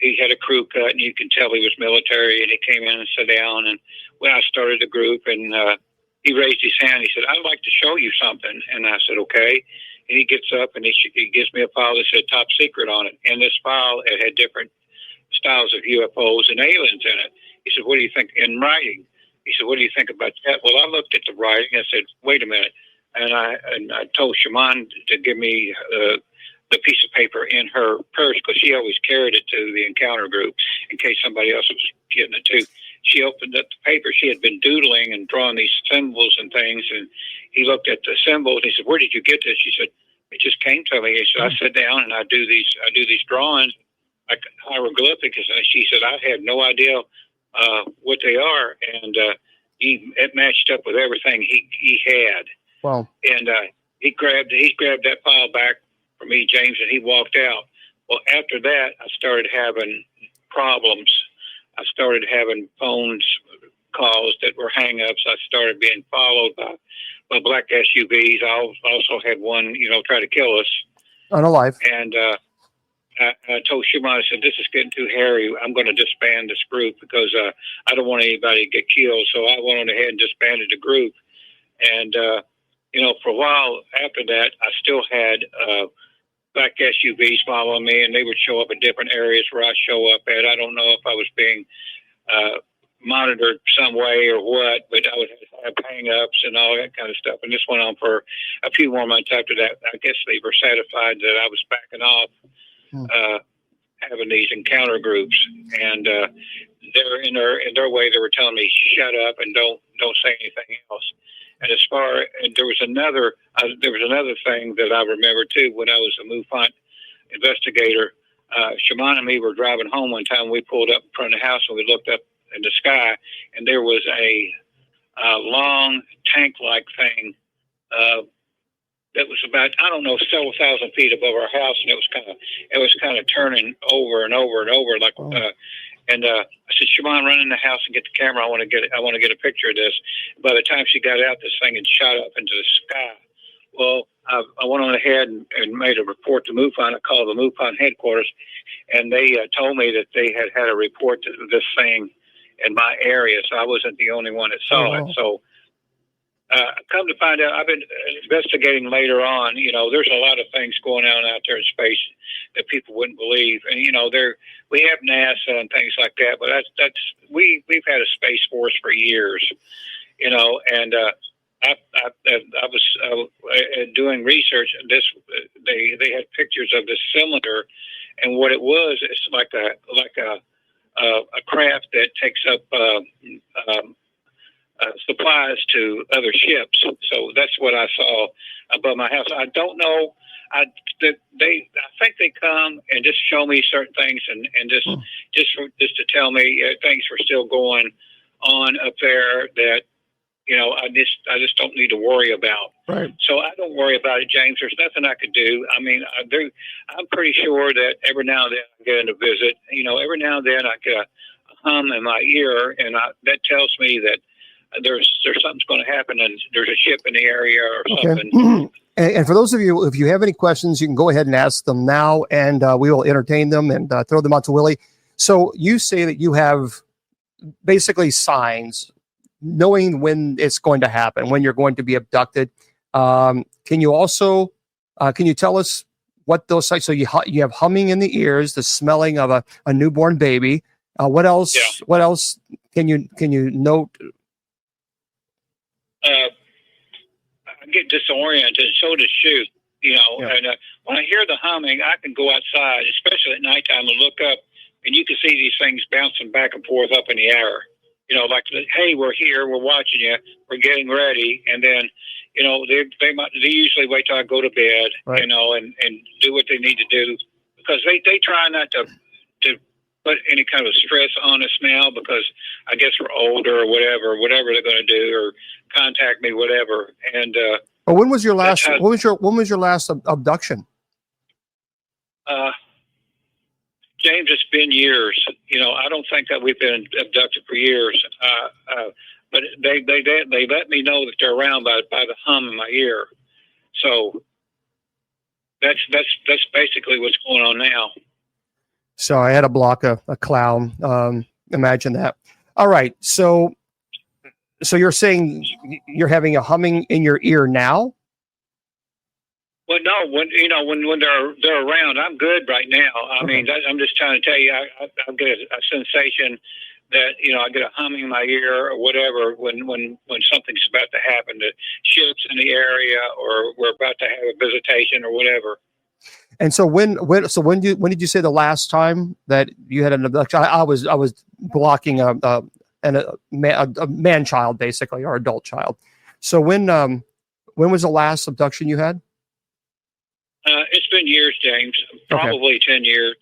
he had a crew cut, and you can tell he was military, and he came in and sat down, and when I started the group, and he raised his hand. He said, "I'd like to show you something." And I said, "Okay." And he gets up and he gives me a file that said "Top Secret" on it. And this file, it had different styles of UFOs and aliens in it. He said, "What do you think?" In writing. He said, "What do you think about that?" Well, I looked at the writing. I said, "Wait a minute." And I told Shaman to give me the piece of paper in her purse, because she always carried it to the encounter group in case somebody else was getting it too. She opened up the paper. She had been doodling and drawing these symbols and things, and he looked at the symbols. He said, "Where did you get this?" She said, "It just came to me." He said, "I sit down and I do these drawings like hieroglyphics." And she said, "I had no idea what they are," and it matched up with everything he had. Wow. And he grabbed that file back from me, James, and he walked out. Well, after that, I started having problems. I started having phones calls that were hang-ups. I started being followed by black SUVs. I also had one, try to kill us. Unalive. And I told Shaman, I said, "This is getting too hairy. I'm going to disband this group because I don't want anybody to get killed." So I went on ahead and disbanded the group. And, for a while after that, I still had black SUVs following me, and they would show up in different areas where I show up at. I don't know if I was being monitored some way or what, but I would have hang-ups and all that kind of stuff. And this went on for a few more months after that. I guess they were satisfied that I was backing off having these encounter groups. And they're in their way, they were telling me, "Shut up and don't say anything else." And there was another thing that I remember too when I was a MUFON investigator. Shaman and me were driving home one time. We pulled up in front of the house and we looked up in the sky, and there was a long tank-like thing that was about, I don't know, several thousand feet above our house, and it was kind of turning over and over and over like. I said, "Shaman, run in the house and get the camera. I want to get a picture of this." By the time she got out, this thing had shot up into the sky. Well, I went on ahead and made a report to MUFON. I called the MUFON headquarters, and they told me that they had a report to this thing in my area, so I wasn't the only one that saw it. So come to find out, I've been investigating later on. There's a lot of things going on out there in space that people wouldn't believe, and we have NASA and things like that, but we've had a space force for years, and I was doing research, and they had pictures of this cylinder, and what it was, it's like a craft that takes up supplies to other ships. So that's what I saw above my house. I don't know. I think they come and just show me certain things, and just to tell me things were still going on up there that I just don't need to worry about. Right. So I don't worry about it, James. There's nothing I could do. I mean, I'm pretty sure that every now and then I get a visit. Every now and then I get a hum in my ear, and that tells me that there's something's going to happen, and there's a ship in the area or something. And for those of you, if you have any questions, you can go ahead and ask them now, and we will entertain them and throw them out to Willie. So you say that you have basically signs, knowing when it's going to happen, when you're going to be abducted. Can you tell us what those signs? So you have humming in the ears, the smelling of a newborn baby. What else? Yeah. What else can you note? I get disoriented, so does Shoot, Yeah. And when I hear the humming, I can go outside, especially at nighttime, and look up, and you can see these things bouncing back and forth up in the air. Like, "Hey, we're here, we're watching you, we're getting ready," and then, they usually wait till I go to bed, right, and do what they need to do, because they try not to put any kind of stress on us now, because I guess we're older or whatever they're going to do, or contact me, whatever. And when was your last? When was your last abduction? James, it's been years. I don't think that we've been abducted for years. But they let me know that they're around by the hum in my ear. So that's basically what's going on now. So I had to block a clown. Imagine that. All right. So So you're saying you're having a humming in your ear now? Well, no, when they're around, I'm good right now. I mean, I'm just trying to tell you, I get a sensation that I get a humming in my ear or whatever when something's about to happen, the ships in the area or we're about to have a visitation or whatever. And so when did you say the last time that you had an abduction? I was blocking a man child basically, or adult child. So when was the last abduction you had? It's been years, James. Probably 10 years.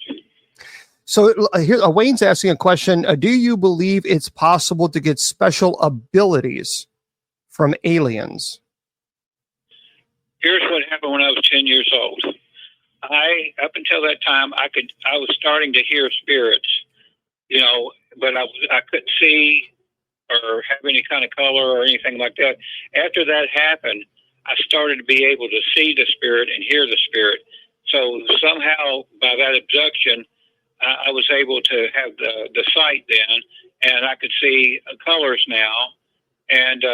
So here, Wayne's asking a question. Do you believe it's possible to get special abilities from aliens? Here's what happened when I was 10 years old. Up until that time, I was starting to hear spirits, but I couldn't see or have any kind of color or anything like that. After that happened, I started to be able to see the spirit and hear the spirit. So somehow by that abduction, I was able to have the sight then, and I could see colors now, and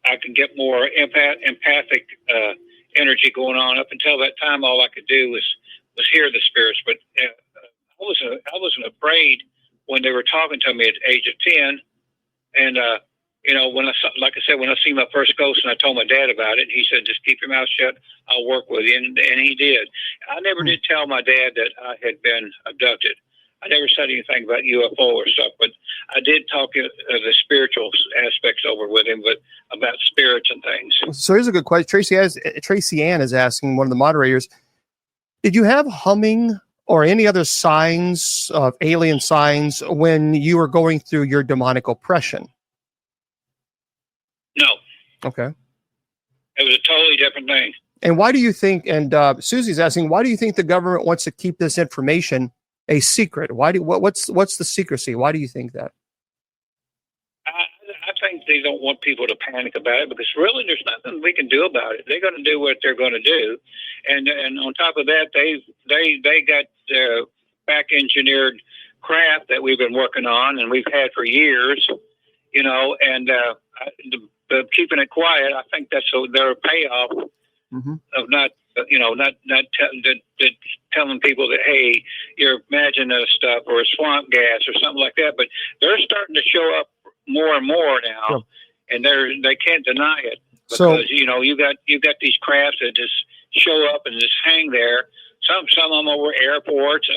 I could get more empathic energy going on. Up until that time, all I could do was hear the spirits. But I wasn't afraid when they were talking to me at the age of 10, and when I seen my first ghost and I told my dad about it, he said, "Just keep your mouth shut. I'll work with you," and he did. I never did tell my dad that I had been abducted. I never said anything about UFO or stuff, but I did talk the spiritual aspects over with him, but about spirits and things. So here's a good question. Tracy Ann is asking, one of the moderators, did you have humming or any other signs of alien signs when you were going through your demonic oppression? No. Okay. It was a totally different thing. And why do you think, and Susie's asking, why do you think the government wants to keep this information a secret? What's the secrecy? Why do you think that? I think they don't want people to panic about it because really there's nothing we can do about it. They're going to do what they're going to do, and on top of that, they got back engineered craft that we've been working on and we've had for years, and the keeping it quiet. I think that's their payoff of not telling people that, hey, you're imagining stuff or swamp gas or something like that. But they're starting to show up more and more now, and they can't deny it because you got these crafts that just show up and just hang there. Some of them over airports.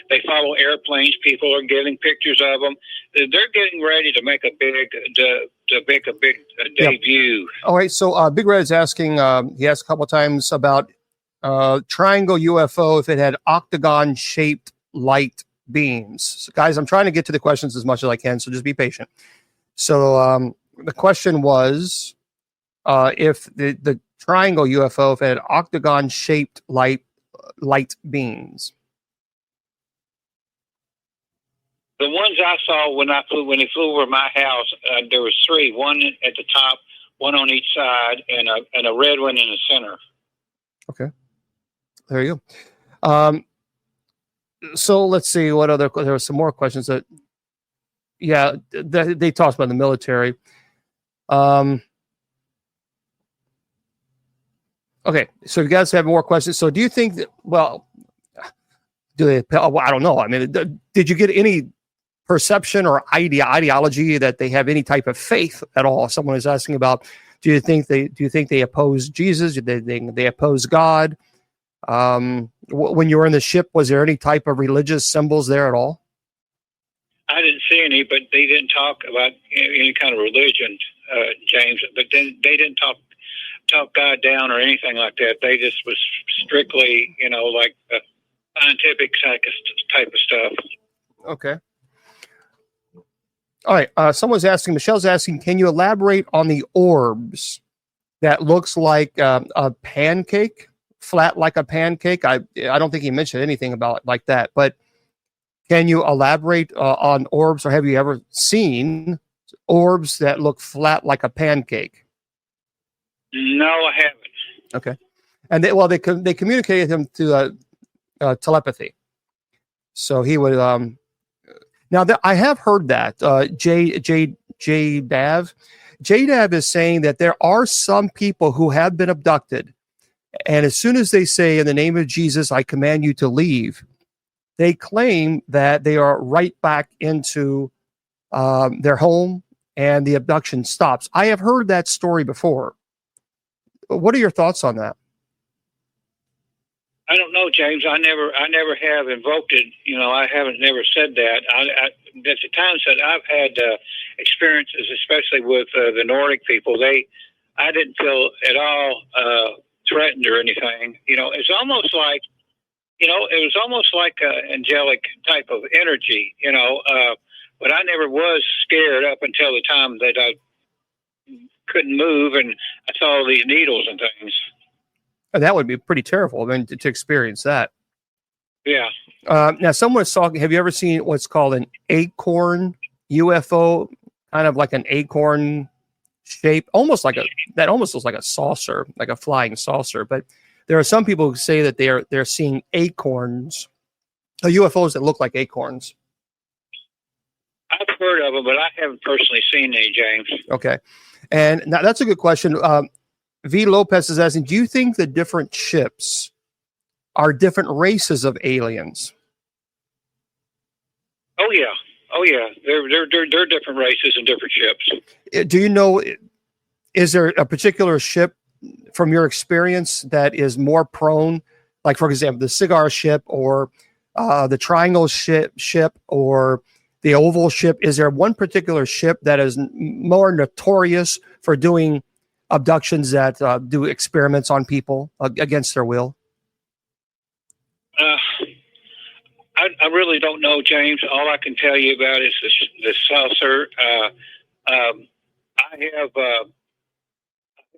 They follow airplanes. People are getting pictures of them. They're getting ready to make a big debut. All right. So Big Red is asking. He asked a couple of times about triangle UFO if it had octagon-shaped light beams. So guys, I'm trying to get to the questions as much as I can, so just be patient. So the question was if the triangle UFO if it had octagon-shaped light beams. The ones I saw when he flew over my house, there was three. One at the top, one on each side, and a red one in the center. Okay, there you go. So let's see what other. There were some more questions that. Yeah, they talked about the military. Okay, so you guys have more questions. So do you think that, do they, I don't know. I mean, did you get any perception or ideology that they have any type of faith at all? Someone is asking about, do you think they oppose Jesus? Do they oppose God? When you were in the ship, was there any type of religious symbols there at all? I didn't see any, but they didn't talk about any kind of religion, James. But then they didn't talk God down or anything like that. They just was strictly, like scientific type of stuff. Okay. All right. Michelle's asking, can you elaborate on the orbs that looks like a pancake, flat like a pancake? I don't think he mentioned anything about it like that, but can you elaborate on orbs, or have you ever seen orbs that look flat like a pancake? No, I haven't. Okay. And they communicated him through telepathy. So he would, now I have heard that, J Bav, JDAB is saying that there are some people who have been abducted, and as soon as they say, in the name of Jesus, I command you to leave, they claim that they are right back into their home and the abduction stops. I have heard that story before. What are your thoughts on that? I don't know, James. I never have invoked it. I haven't never said that. At the times that I've had experiences, especially with the Nordic people, I didn't feel at all threatened or anything. It's almost like, it was almost like an angelic type of energy. But I never was scared up until the time that I couldn't move and I saw these needles and things. That would be pretty terrible, I mean, to experience that. Yeah. Now, someone was talking. Have you ever seen what's called an acorn UFO? Kind of like an acorn shape, almost looks like a saucer, like a flying saucer. But there are some people who say that they're seeing acorns, UFOs that look like acorns. I've heard of them, but I haven't personally seen any, James. Okay, and now that's a good question. V. Lopez is asking, do you think the different ships are different races of aliens? Oh yeah. They're different races and different ships. Do you know, is there a particular ship from your experience that is more prone, like for example, the cigar ship or the triangle ship or the oval ship? Is there one particular ship that is more notorious for doing abductions, that do experiments on people against their will? I really don't know, James. All I can tell you about is the saucer. I have.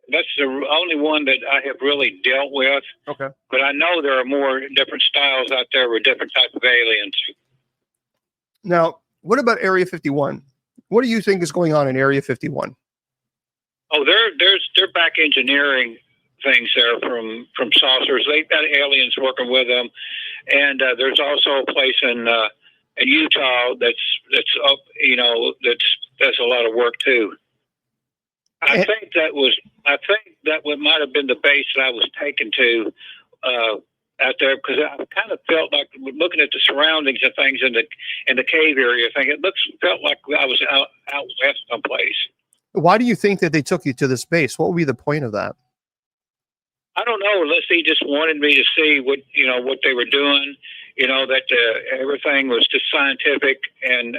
That's the only one that I have really dealt with. Okay. But I know there are more different styles out there with different types of aliens. Now, what about Area 51? What do you think is going on in Area 51? Oh, they're back engineering things there from saucers. They've got aliens working with them, and there's also a place in Utah that's up. That's a lot of work too. I think that might have been the base that I was taken to out there, because I kind of felt like, looking at the surroundings and things in the cave area, felt like I was out west someplace. Why do you think that they took you to this base? What would be the point of that? I don't know. Unless they just wanted me to see what they were doing. That everything was just scientific, and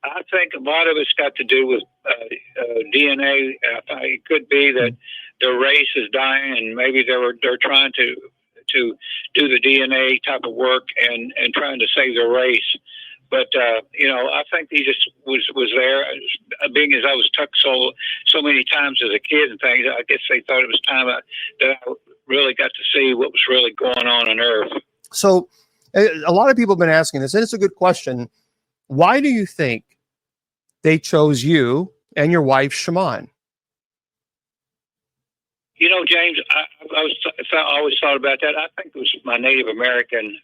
I think a lot of it's got to do with DNA. It could be that their race is dying, and maybe they're trying to do the DNA type of work and trying to save their race. But I think he just was there. Being as I was tucked so many times as a kid and things, I guess they thought it was time that I really got to see what was really going on Earth. So, a lot of people have been asking this, and it's a good question. Why do you think they chose you and your wife, Shaman? James, I always thought about that. I think it was my Native American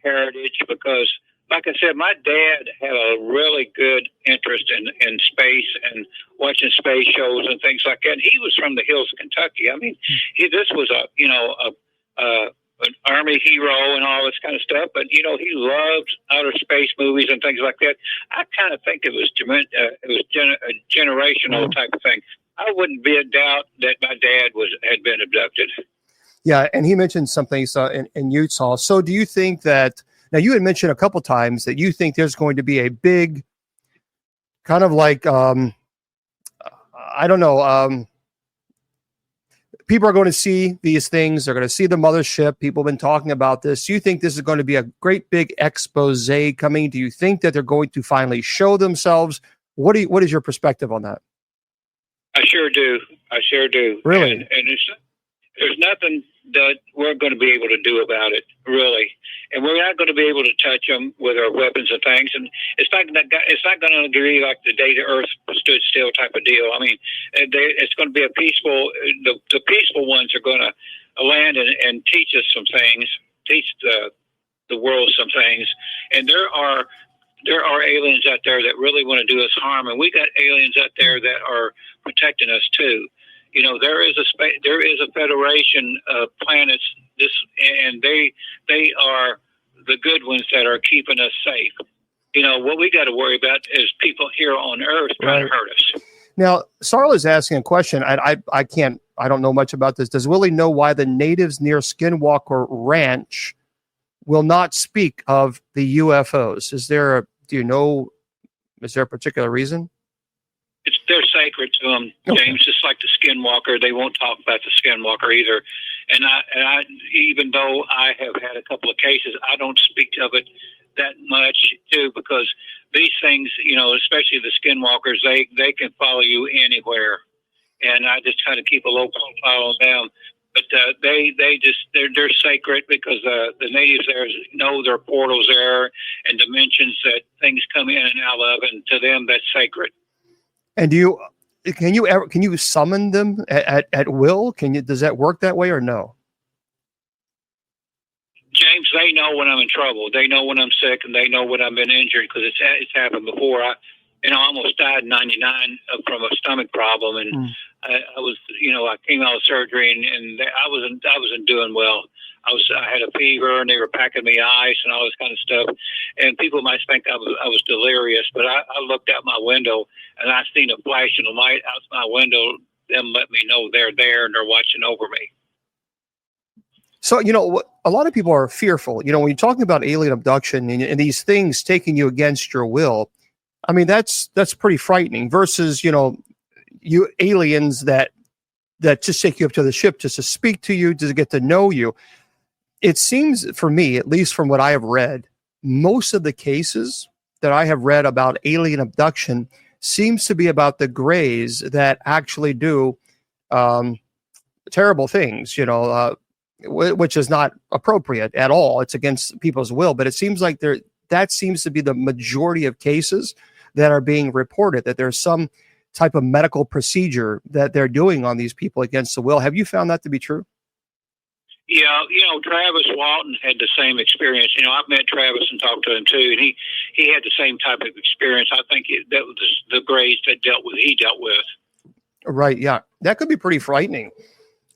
heritage, because, like I said, my dad had a really good interest in space and watching space shows and things like that. And he was from the hills of Kentucky. I mean, this was an Army hero and all this kind of stuff. But he loved outer space movies and things like that. I kind of think it was a generational type of thing. I wouldn't be a doubt that my dad had been abducted. Yeah, and he mentioned something in Utah. So, do you think that? Now, you had mentioned a couple times that you think there's going to be a big, kind of like, I don't know, people are going to see these things. They're going to see the mothership. People have been talking about this. Do you think this is going to be a great big expose coming? Do you think that they're going to finally show themselves? What is your perspective on that? I sure do. Really? And there's nothing that we're going to be able to do about it, really. And we're not going to be able to touch them with our weapons and things. And it's not going to be like the day the Earth stood still type of deal. I mean, it's going to be a peaceful. The peaceful ones are going to land and teach us some things, teach the world some things. And there are there are aliens out there that really want to do us harm, and we got aliens out there that are protecting us too. You know, there is a federation of planets. And they are the good ones that are keeping us safe. You know, what we got to worry about is people here on Earth trying to hurt us. Now, Sarla's asking a question. I don't know much about this. Does Willie know why the natives near Skinwalker Ranch will not speak of the UFOs? Is there a particular reason? They're sacred to them, James. Just like the Skinwalker, they won't talk about the Skinwalker either. And I, even though I have had a couple of cases, I don't speak of it that much too, because these things, you know, especially the Skinwalkers, they can follow you anywhere, and I just try to keep a low profile on them. But they're sacred because the natives there know there are portals there and dimensions that things come in and out of, and to them that's sacred. And can you summon them at will? Does that work that way or no? James, they know when I'm in trouble. They know when I'm sick, and they know when I've been injured because it's happened before. I almost died in '99 from a stomach problem, and I was, I came out of surgery, and I wasn't doing well. I had a fever, and they were packing me ice and all this kind of stuff. And people might think I was delirious, but I looked out my window and I seen a flash of light out my window. Them let me know they're there and they're watching over me. So, a lot of people are fearful, when you're talking about alien abduction and these things taking you against your will. I mean, that's pretty frightening versus, you aliens that just take you up to the ship just to speak to you, to get to know you. It seems for me, at least from what I have read, most of the cases that I have read about alien abduction seems to be about the Greys that actually do terrible things, which is not appropriate at all. It's against people's will. But it seems like that seems to be the majority of cases that are being reported, that there's some type of medical procedure that they're doing on these people against the will. Have you found that to be true? Yeah, Travis Walton had the same experience. I've met Travis and talked to him too, and he had the same type of experience. I think that was the Greys that he dealt with. Right. Yeah, that could be pretty frightening.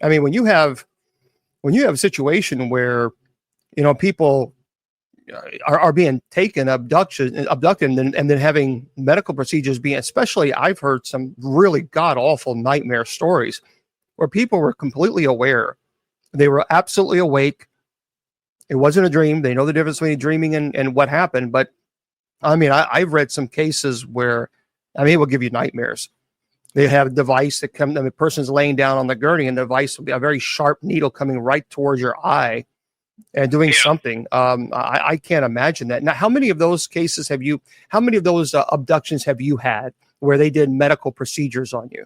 I mean, when you have a situation where people are being taken, abducted, and then having medical procedures being, especially I've heard some really god awful nightmare stories where people were completely aware. They were absolutely awake. It wasn't a dream. They know the difference between dreaming and what happened. But I mean, I've read some cases where, it will give you nightmares. They have a device that the person's laying down on the gurney, and the device will be a very sharp needle coming right towards your eye and doing something. I can't imagine that. Now, how many of those cases how many of those abductions have you had where they did medical procedures on you?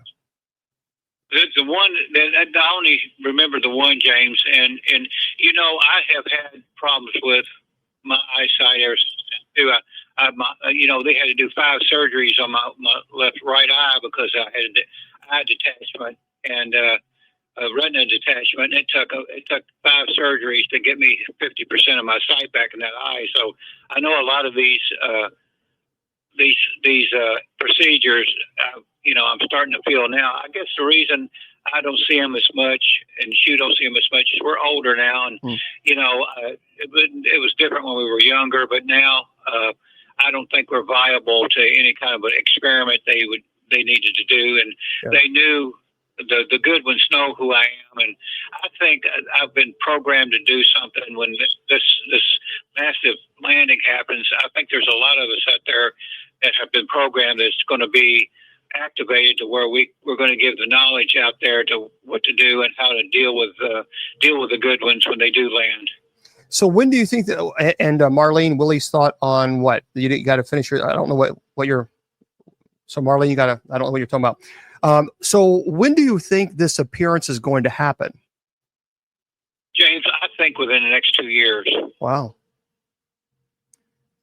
The one that I only remember the one, James, and I have had problems with my eyesight ever since too. They had to do 5 surgeries on my right eye because I had eye detachment and retina detachment. It took 5 surgeries to get me 50% of my sight back in that eye. So I know a lot of these procedures. I'm starting to feel now. I guess the reason I don't see them as much, and you don't see them as much, is we're older now, and it was different when we were younger. But now, I don't think we're viable to any kind of an experiment they needed to do, and they knew the good ones know who I am, and I think I've been programmed to do something when this massive landing happens. I think there's a lot of us out there that have been programmed that's going to be activated to where we're going to give the knowledge out there to what to do and how to deal with the good ones when they do land. So when do you think that, and Marlene, Willie's thought on what? You got to finish your, I don't know what you're, so Marlene, I don't know what you're talking about. So when do you think this appearance is going to happen? James, I think within the next 2 years. Wow.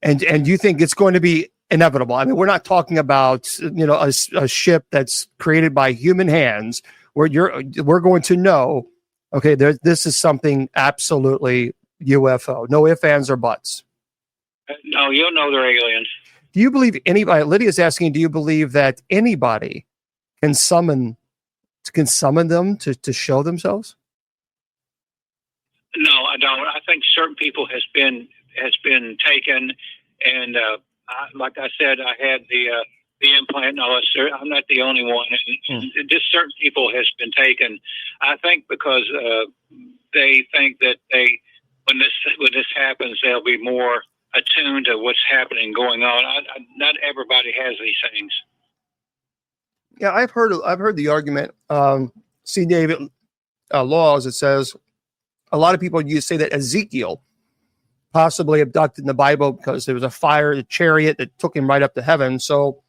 And you think it's going to be inevitable? I mean, we're not talking about, a ship that's created by human hands where we're going to know, okay, this is something absolutely UFO. No ifs, ands, or buts. No, you'll know they're aliens. Do you believe anybody? Lydia's asking, do you believe that anybody can summon them to show themselves? No, I don't. I think certain people has been taken, and like I said, I had the implant. And all that. I'm not the only one, and just certain people has been taken. I think because they think that when this happens, they'll be more attuned to what's happening going on. Not everybody has these things. Yeah, I've heard the argument. See, David, laws. It says a lot of people say that Ezekiel possibly abducted in the Bible because there was a fire, a chariot that took him right up to heaven. So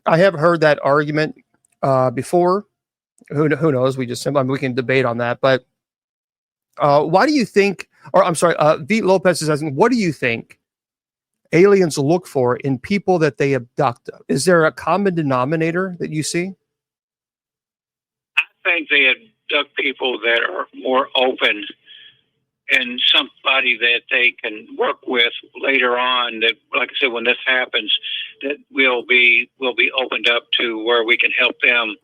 I have heard that argument before. Who knows? We can debate on that. But why do you think? Or I'm sorry, V. Lopez is asking, what do you think aliens look for in people that they abduct? Is there a common denominator that you see? I think they abduct people that are more open and somebody that they can work with later on. That, like I said, when this happens, that will be opened up to where we can help them,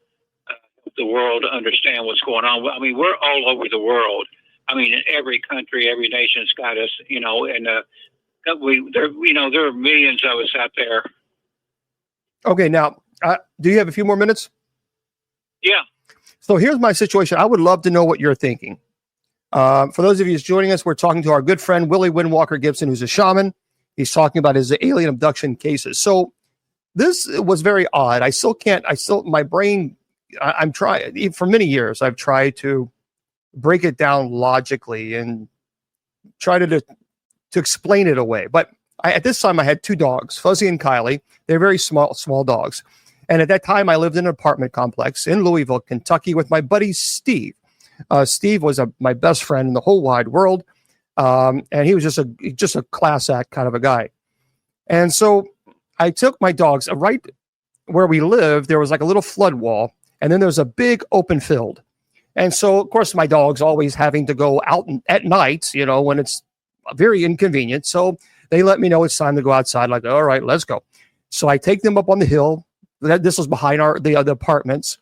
the world, to understand what's going on. I mean, we're all over the world. I mean, in every country, every nation's got us, and there are millions of us out there. Okay, now, do you have a few more minutes? Yeah. So here's my situation. I would love to know what you're thinking. For those of you who's joining us, we're talking to our good friend, Willie Windwalker Gibson, who's a shaman. He's talking about his alien abduction cases. So this was very odd. My brain, I'm trying, for many years, I've tried to break it down logically and try to explain it away. But at this time, I had two dogs, Fuzzy and Kylie. They're very small dogs. And at that time, I lived in an apartment complex in Louisville, Kentucky, with my buddy Steve. Steve was my best friend in the whole wide world. And he was just a class act kind of a guy. And so I took my dogs right where we lived. There was like a little flood wall, and then there's a big open field. And so, of course, my dog's always having to go out at night, when it's very inconvenient. So they let me know it's time to go outside. Like, all right, let's go. So I take them up on the hill. This was behind the other apartments.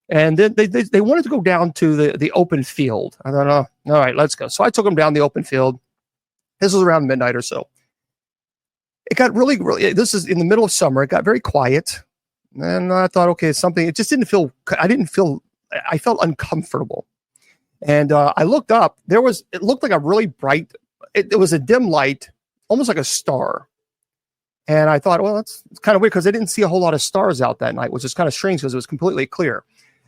And then they wanted to go down to the open field. I thought, oh, all right, let's go. So I took them down the open field. This was around midnight or so. It got really, really, this is in the middle of summer. It got very quiet. And I thought, okay, it just didn't feel, I felt uncomfortable. And I looked up. It looked like a really bright, it was a dim light, almost like a star. And I thought, well, that's kind of weird because I didn't see a whole lot of stars out that night, which is kind of strange because it was completely clear.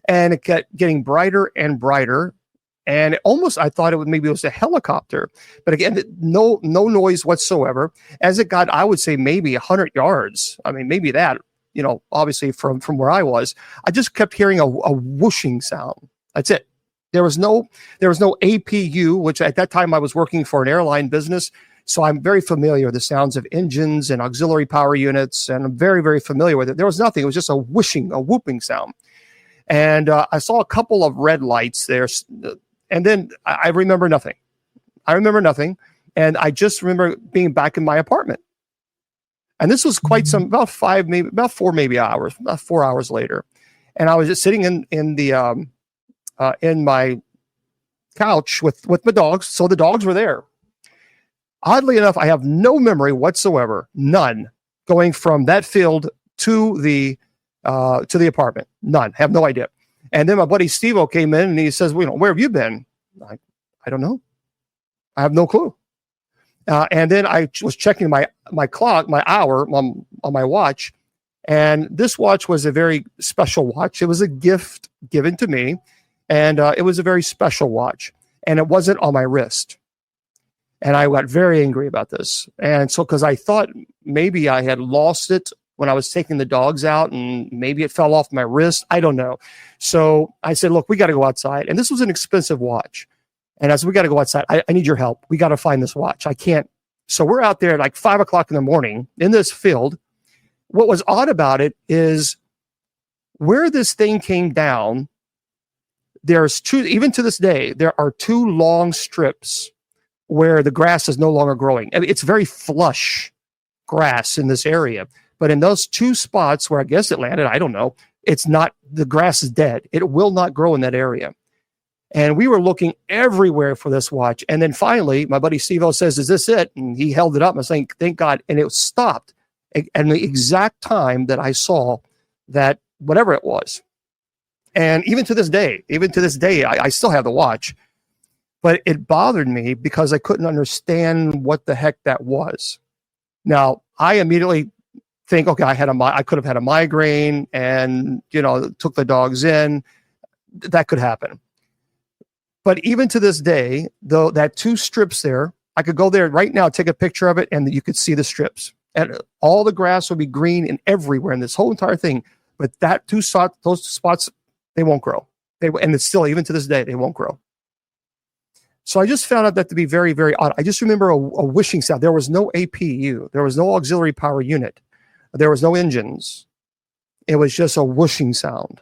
And it kept getting brighter and brighter. And I thought maybe it was a helicopter. But again, no noise whatsoever. As it got, I would say maybe 100 yards. I mean, maybe that, obviously from where I was, I just kept hearing a whooshing sound. That's it. There was no APU, which at that time I was working for an airline business. So I'm very familiar with the sounds of engines and auxiliary power units. And I'm very, very familiar with it. There was nothing. It was just a whooping sound. And I saw a couple of red lights there. And then I remember nothing. And I just remember being back in my apartment. And this was quite about 4 hours later. And I was just sitting in my couch with my dogs. So the dogs were there. Oddly enough, I have no memory whatsoever, none, going from that field to the apartment. None. Have no idea. And then my buddy Steve-O came in and he says, where have you been? I don't know. I have no clue. And then I was checking my clock, my hour on my watch. And this watch was a very special watch. It was a gift given to me. And it was a very special watch. And it wasn't on my wrist. And I got very angry about this. And so, because I thought maybe I had lost it when I was taking the dogs out and maybe it fell off my wrist. I don't know. So I said, look, we got to go outside. And this was an expensive watch. And I said, we got to go outside. I need your help. We got to find this watch. I can't. So we're out there at like 5 o'clock in the morning in this field. What was odd about it is where this thing came down, there's two, even to this day, there are two long strips where the grass is no longer growing. I mean, it's very flush grass in this area. But in those two spots where I guess it landed, I don't know, it's not, the grass is dead. It will not grow in that area. And we were looking everywhere for this watch. And then finally, my buddy Steve-O says, is this it? And he held it up. I was saying, thank God. And it stopped at the exact time that I saw that, whatever it was. And even to this day, I still have the watch. But it bothered me because I couldn't understand what the heck that was. Now, I immediately think, okay, I could have had a migraine and, took the dogs in. That could happen. But even to this day, though, that two strips there, I could go there right now, take a picture of it, and you could see the strips. And all the grass would be green and everywhere in this whole entire thing. But those two spots, they won't grow. And it's still, even to this day, they won't grow. So I just found out that to be very, very odd. I just remember a whooshing sound. There was no APU. There was no auxiliary power unit. There was no engines. It was just a whooshing sound.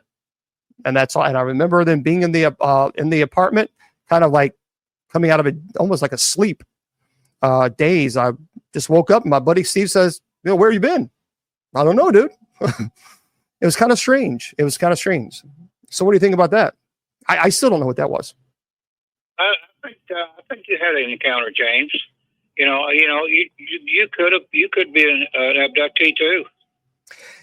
And that's all. And I remember them being in the apartment, kind of like coming out of it, almost like a sleep daze. I just woke up and my buddy Steve says, where you been? I don't know, dude. It was kind of strange. So what do you think about that? I still don't know what that was. I think you had an encounter, James. You could be an abductee too.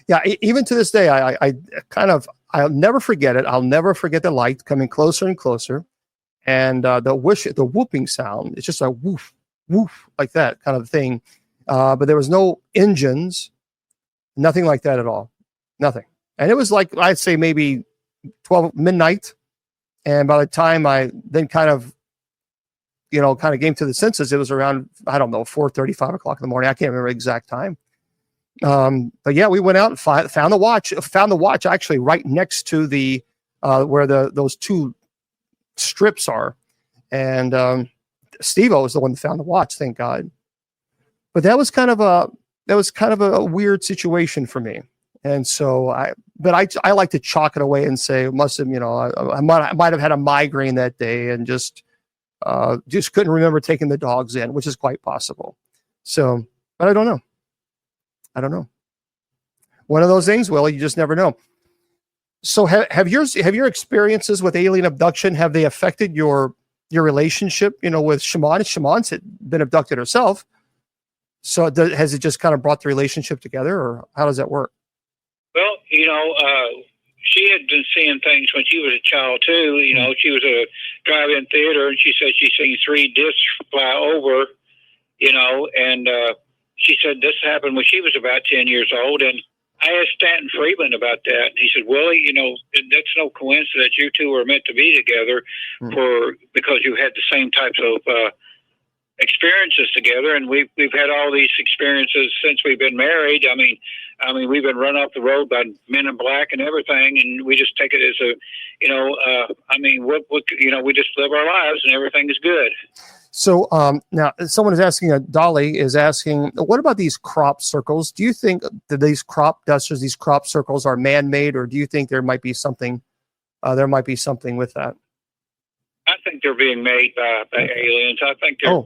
Yeah, even to this day, I'll never forget it. I'll never forget the light coming closer and closer, and the whooping sound. It's just a woof, woof, like that kind of thing. But there was no engines, nothing like that at all, nothing. And it was like, I'd say maybe 12 midnight. And by the time I then kind of came to the senses, it was around, I don't know, 4:30, 5 o'clock in the morning. I can't remember the exact time. But yeah, we went out and found the watch actually right next to the where those two strips are. And Steve-O was the one that found the watch, thank God. But that was kind of a weird situation for me. And so I like to chalk it away and say it must have, I might have had a migraine that day and just couldn't remember taking the dogs in, which is quite possible. So, but I don't know. One of those things, Willie, you just never know. So have your experiences with alien abduction, have they affected your relationship, with Shaman? Shaman's been abducted herself. So has it just kind of brought the relationship together, or how does that work? Well, she had been seeing things when she was a child too. She was at a drive-in theater and she said she seen 3 discs fly over, and she said this happened when she was about 10 years old. And I asked Stanton Friedman about that. And he said, Willie, that's no coincidence. You two were meant to be together because you had the same types of experiences together. And we've had all these experiences since we've been married. I mean, we've been run off the road by men in black and everything. And we just take it as we just live our lives and everything is good. So now someone is asking, Dolly is asking, what about these crop circles? Do you think that these crop dusters, these crop circles are man-made, or do you think there might be something with that? I think they're being made by aliens. I think they're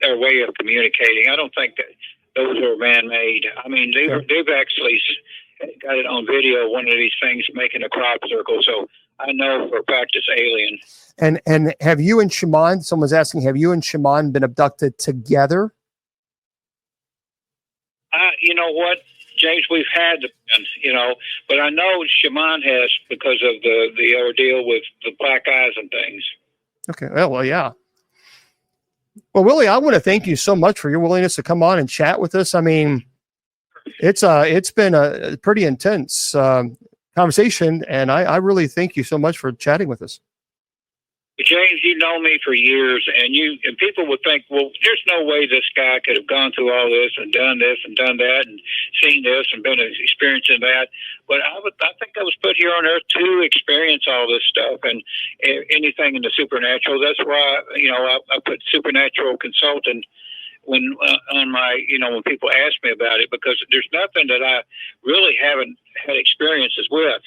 their way of communicating. I don't think that those are man-made. I mean, they've actually got it on video, one of these things making a crop circle. So I know for a fact it's alien. And have you and Shaman, someone's asking, have you and Shaman been abducted together? You know what, James, we've had, but I know Shaman has because of the ordeal with the black eyes and things. Okay. Well, yeah. Well, Willie, I want to thank you so much for your willingness to come on and chat with us. I mean, it's been a pretty intense conversation, and I really thank you so much for chatting with us. James, you know me for years, and people would think, well, there's no way this guy could have gone through all this and done that and seen this and been experiencing that. But I think I was put here on earth to experience all this stuff and anything in the supernatural. That's why, I put supernatural consultant when on my, when people ask me about it, because there's nothing that I really haven't had experiences with.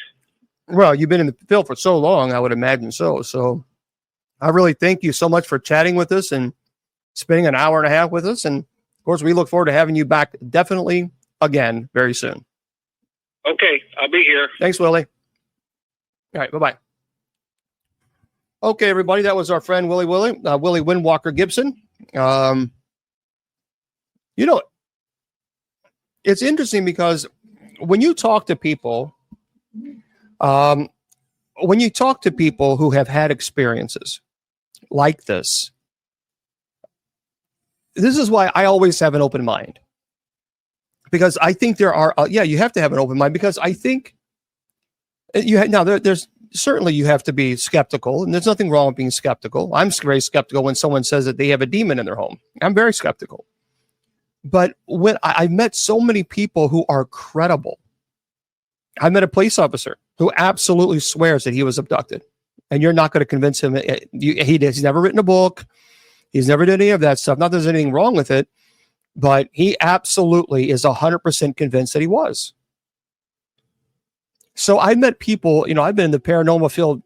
Well, you've been in the field for so long, I would imagine so. So I really thank you so much for chatting with us, and spending an hour and a half with us. And of course, we look forward to having you back definitely again very soon. Okay, I'll be here. Thanks, Willie. All right, bye-bye. Okay, everybody, that was our friend Willie Windwalker Gibson. It's interesting because when you talk to people, who have had experiences like this is why I always have an open mind. Because I think there are, you have to have an open mind, because I think there's certainly you have to be skeptical, and there's nothing wrong with being skeptical. I'm very skeptical when someone says that they have a demon in their home. I'm very skeptical. But when I've met so many people who are credible. I met a police officer who absolutely swears that he was abducted, and you're not going to convince him. He's never written a book. He's never done any of that stuff. Not that there's anything wrong with it, but he absolutely is 100% convinced that he was. So I met people, I've been in the paranormal field,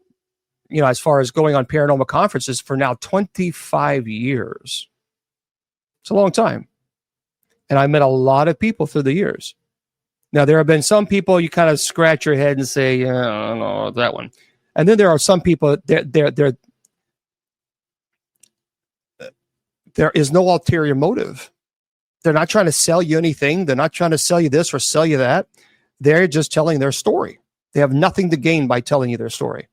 as far as going on paranormal conferences for now 25 years. It's a long time. And I met a lot of people through the years. Now, there have been some people you kind of scratch your head and say, yeah, I don't know that one. And then there are some people, there is no ulterior motive. They're not trying to sell you anything. They're not trying to sell you this or sell you that. They're just telling their story. They have nothing to gain by telling you their story.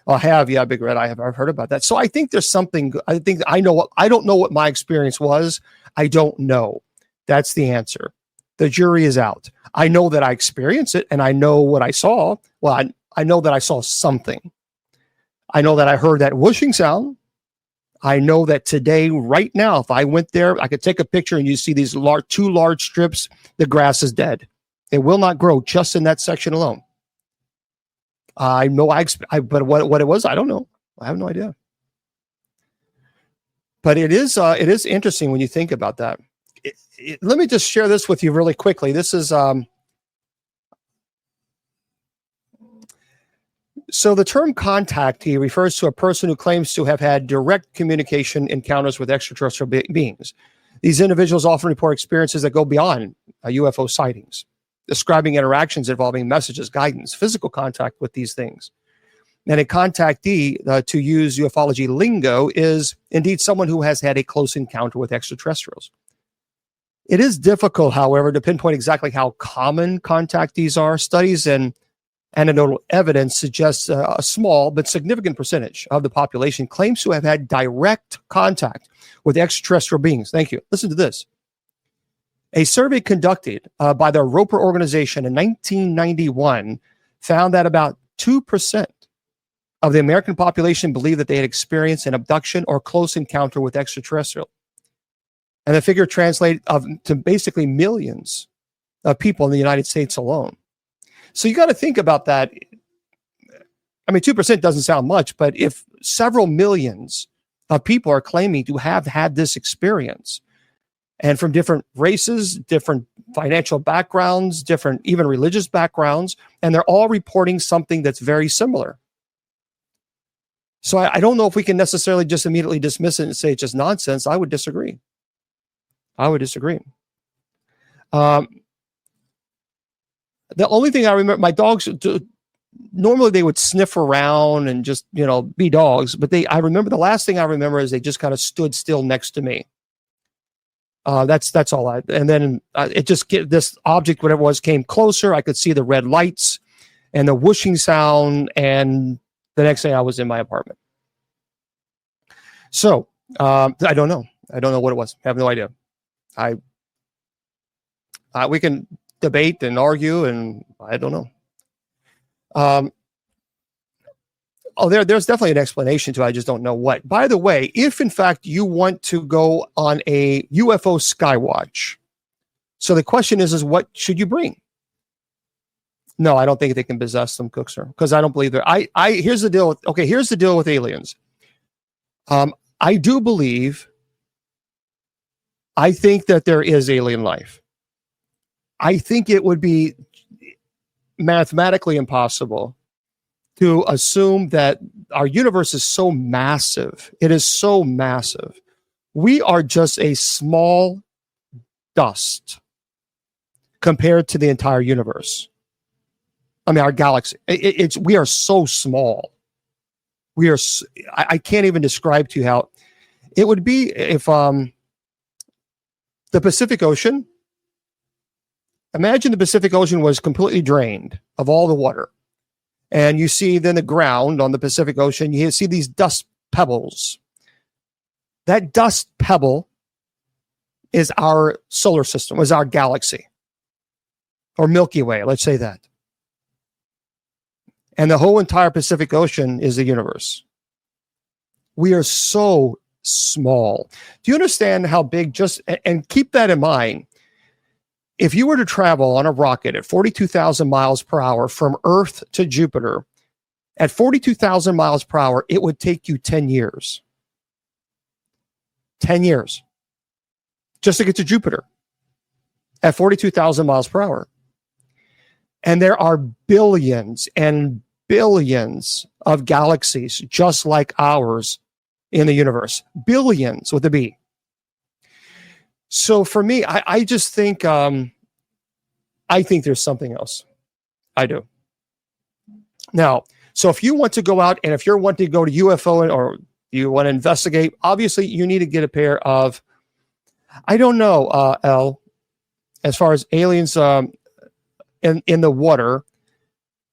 Big Red. I've heard about that. So I think there's something. I don't know what my experience was. I don't know. That's the answer. The jury is out. I know that I experienced it, and I know what I saw. Well, I know that I saw something. I know that I heard that whooshing sound. I know that today, right now, if I went there, I could take a picture and you see these two large strips. The grass is dead. It will not grow just in that section alone. I know but what it was, I don't know. I have no idea. But it is interesting when you think about that. Let me just share this with you really quickly. This is so the term contactee refers to a person who claims to have had direct communication encounters with extraterrestrial beings. These individuals often report experiences that go beyond UFO sightings, describing interactions involving messages, guidance, physical contact with these things. And a contactee, to use ufology lingo, is indeed someone who has had a close encounter with extraterrestrials. It is difficult, however, to pinpoint exactly how common contactees are. Studies and anecdotal evidence suggests a small but significant percentage of the population claims to have had direct contact with extraterrestrial beings. Thank you. Listen to this. A survey conducted by the Roper organization in 1991 found that about 2% of the American population believed that they had experienced an abduction or close encounter with extraterrestrial. And the figure translates to basically millions of people in the United States alone. So you got to think about that. I mean, 2% doesn't sound much, but if several millions of people are claiming to have had this experience, and from different races, different financial backgrounds, different even religious backgrounds, and they're all reporting something that's very similar. So I don't know if we can necessarily just immediately dismiss it and say it's just nonsense. I would disagree. The only thing I remember, my dogs, normally they would sniff around and just, be dogs. But I remember the last thing I remember is they just kind of stood still next to me. That's all. And then it just this object, whatever it was, came closer. I could see the red lights and the whooshing sound. And the next day I was in my apartment. So I don't know. I don't know what it was. I have no idea. We can debate and argue, and I don't know. There's definitely an explanation to it. I just don't know what. By the way, if in fact you want to go on a UFO skywatch, so the question is what should you bring? No, I don't think they can possess them, Cookser, because I don't believe they're. Here's the deal. Here's the deal with aliens. I do believe. I think that there is alien life. I think it would be mathematically impossible to assume that our universe is so massive. It is so massive We are just a small dust compared to the entire universe. I mean, our galaxy. We are so small. I can't even describe to you how it would be if the Pacific Ocean. Imagine the Pacific Ocean was completely drained of all the water. And you see then the ground on the Pacific Ocean, you see these dust pebbles. That dust pebble is our solar system, is our galaxy, or Milky Way, let's say that. And the whole entire Pacific Ocean is the universe. We are so small. Do you understand how big, and keep that in mind, if you were to travel on a rocket at 42,000 miles per hour from Earth to Jupiter, at 42,000 miles per hour, it would take you 10 years. 10 years just to get to Jupiter at 42,000 miles per hour. And there are billions and billions of galaxies just like ours in the universe. Billions with a B. So for me, I just think, I think there's something else. I do. Now, so if you want to go out and if you're wanting to go to UFO or you want to investigate, obviously you need to get a pair of, I don't know, L, as far as aliens in the water,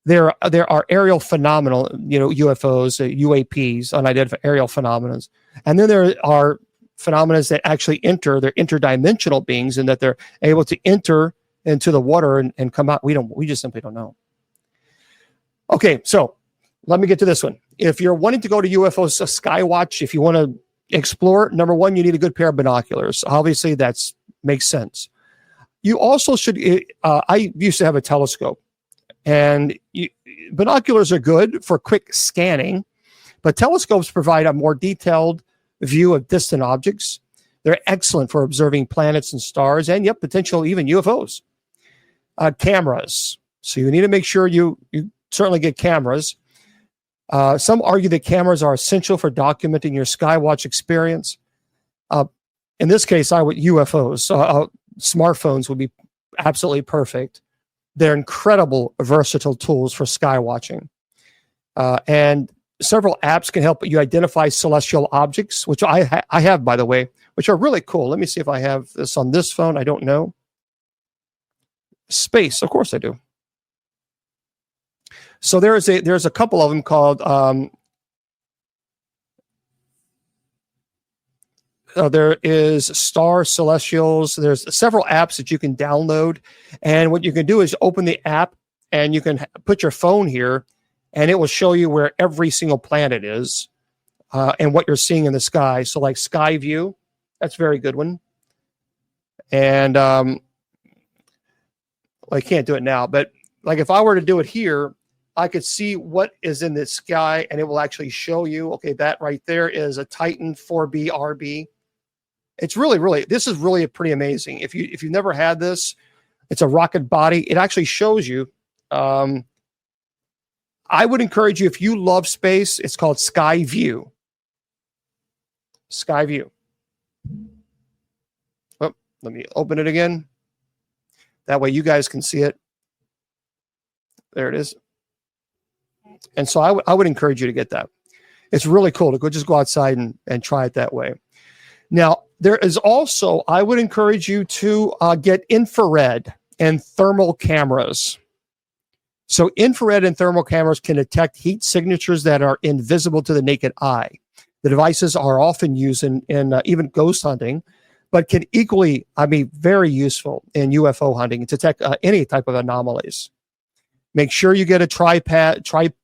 there are aerial phenomena, UFOs, UAPs, unidentified aerial phenomena. And then there are phenomena that actually they're interdimensional beings, and that they're able to enter into the water and come out. We just simply don't know. Okay, so let me get to this one. If you're wanting to go to UFO Skywatch, if you want to explore, number one, you need a good pair of binoculars. Obviously, that makes sense. You also should, I used to have a telescope, and binoculars are good for quick scanning, but telescopes provide a more detailed view of distant objects. They're excellent for observing planets and stars, and potential even UFOs. Cameras. So you need to make sure you certainly get cameras. Some argue that cameras are essential for documenting your Skywatch experience. In this case, UFOs. Smartphones would be absolutely perfect. They're incredible, versatile tools for skywatching. And several apps can help you identify celestial objects, which I have, by the way, which are really cool. Let me see if I have this on this phone. I don't know. Space, of course I do. So there's a couple of them called there is Star Celestials. There's several apps that you can download, and what you can do is open the app and you can put your phone here, and it will show you where every single planet is and what you're seeing in the sky. So like Sky View, that's a very good one. And I can't do it now, but like if I were to do it here, I could see what is in the sky, and it will actually show you, okay, that right there is a Titan 4B RB. It's really, this is really pretty amazing. If you've never had this, it's a rocket body. It actually shows you. I would encourage you, if you love space, it's called Sky View. Sky View. Oh, let me open it again. That way you guys can see it. There it is. And so I would encourage you to get that. It's really cool to go outside and try it that way. Now, there is also, I would encourage you to get infrared and thermal cameras. So infrared and thermal cameras can detect heat signatures that are invisible to the naked eye. The devices are often used in even ghost hunting, but can equally, very useful in UFO hunting to detect any type of anomalies. Make sure you get a tripod